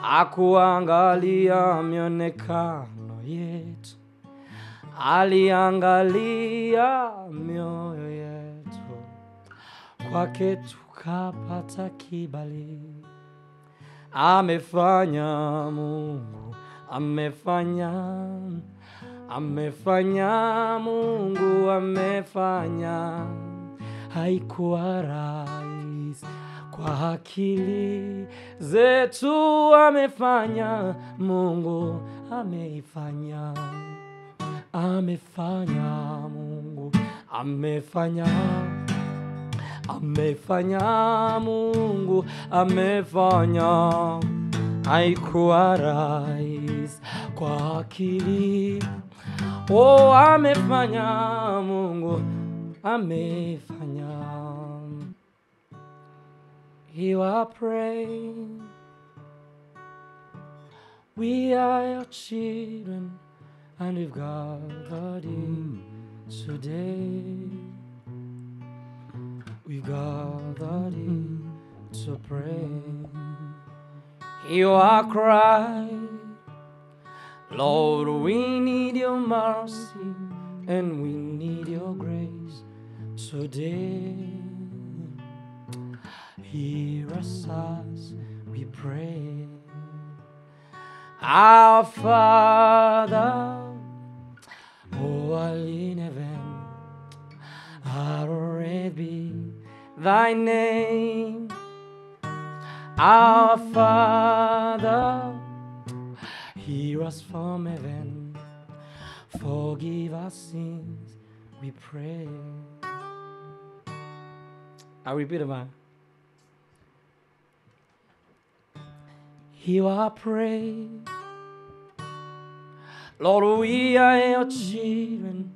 hakuangalia mionekano yetu, aliangalia mioyo yetu. Kwake tukapata kibali. Amefanya Mungu, amefanya Mungu, amefanya. Haikuwa rahisi kwa akili zetu, amefanya Mungu, ameifanya. Amefanya Mungu, amefanya. Amefanya Mungu, amefanya. Haikuwa rahisi kwa akili. Oh, amefanya Mungu, amefanya. You are praying, we are your children, and we've gathered in today. We've gathered in to pray. You are crying, Lord, we need your mercy and we need your grace today. Hear us as we pray. Our Father, who art in heaven, hallowed be thy name. Our Father, hear us from heaven, forgive our sins, we pray. I repeat it, man. Hear our praise. Lord, we are your children,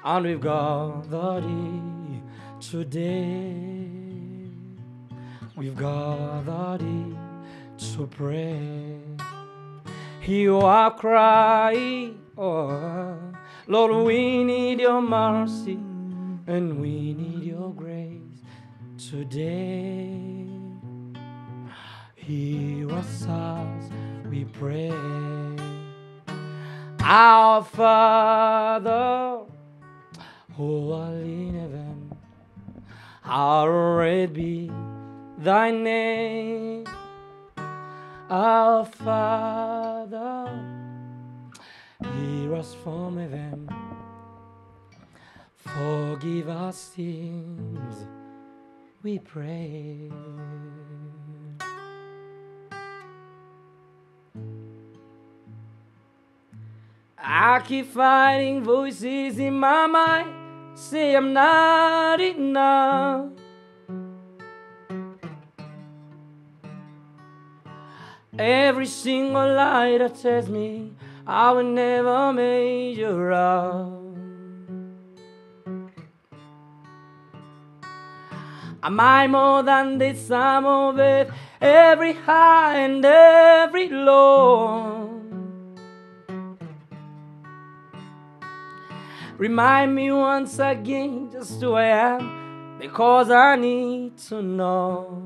and we've gathered here today. We've gathered here to pray. You are crying, oh, Lord, we need your mercy and we need your grace today. Hear us as we pray. Our Father, who art in heaven, hallowed be thy name. Our Father, hear us from heaven, forgive our sins, we pray. I keep fighting voices in my mind, say I'm not enough. Every single lie that tells me I will never measure up. Am I more than the sum of it, every high and every low? Remind me once again just who I am, because I need to know.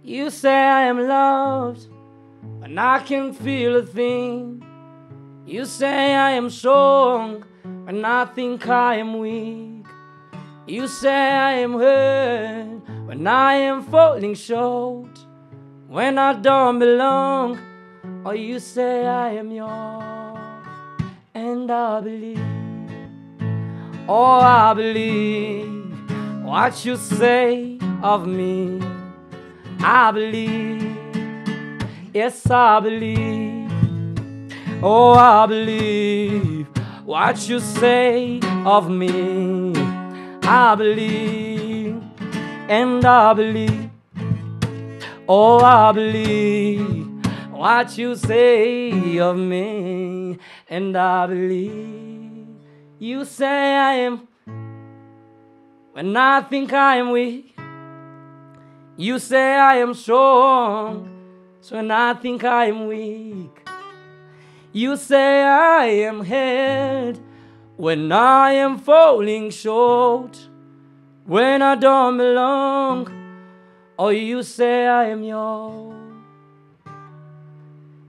You say I am loved, and I can feel a thing. You say I am strong, when I think I am weak. You say I am hurt when I am falling short, when I don't belong. Or you say I am yours, and I believe. Oh, I believe what you say of me. I believe, yes, I believe. Oh, I believe what you say of me. I believe, and I believe. Oh, I believe what you say of me, and I believe. You say I am when I think I am weak. You say I am strong, so when I think I am weak. You say I am held when I am falling short, when I don't belong. Or you say I am yours,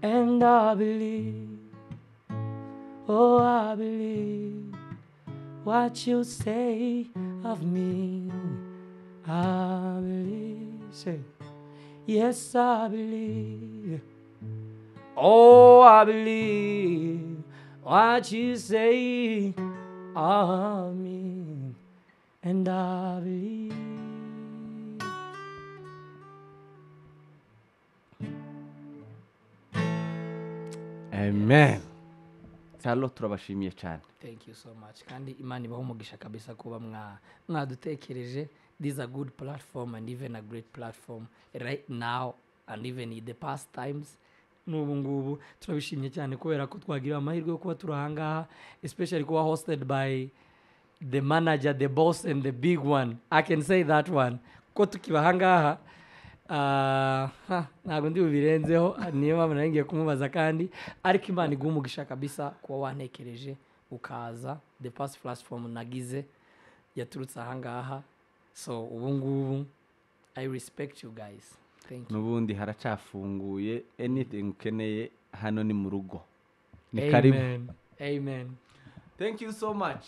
and I believe. Oh, I believe what you say of me. I believe. Say, yes, I believe. Oh, I believe what you say of me, and I believe. Amen. Salo turabashimiye cyane. Thank you so much. Kandi Imana ibaho umugisha kabisa kuba mwadutekereje. This is a good platform and even a great platform right now and even in the past times. N'ubu ngubu turabishimye cyane kubera ko twagira amahirwe yo kuba turahangaha, especially kuba hosted by the manager, the boss and the big one. I can say that one. Ko tukibahangaha ntabwo ndi bubirenzeho, niyo mpamvu nari ngiye kumubaza, kandi ariko Imana iguha umugisha kabisa kuba wantekereje ukaza. The past platform nagize yaturutse ahangaha, so ubu ngubu I respect you guys. Thank you. Nubundi haracafunguye, anything ukeneye hano ni mu rugo. Ni karibu. Amen. Amen. Thank you so much.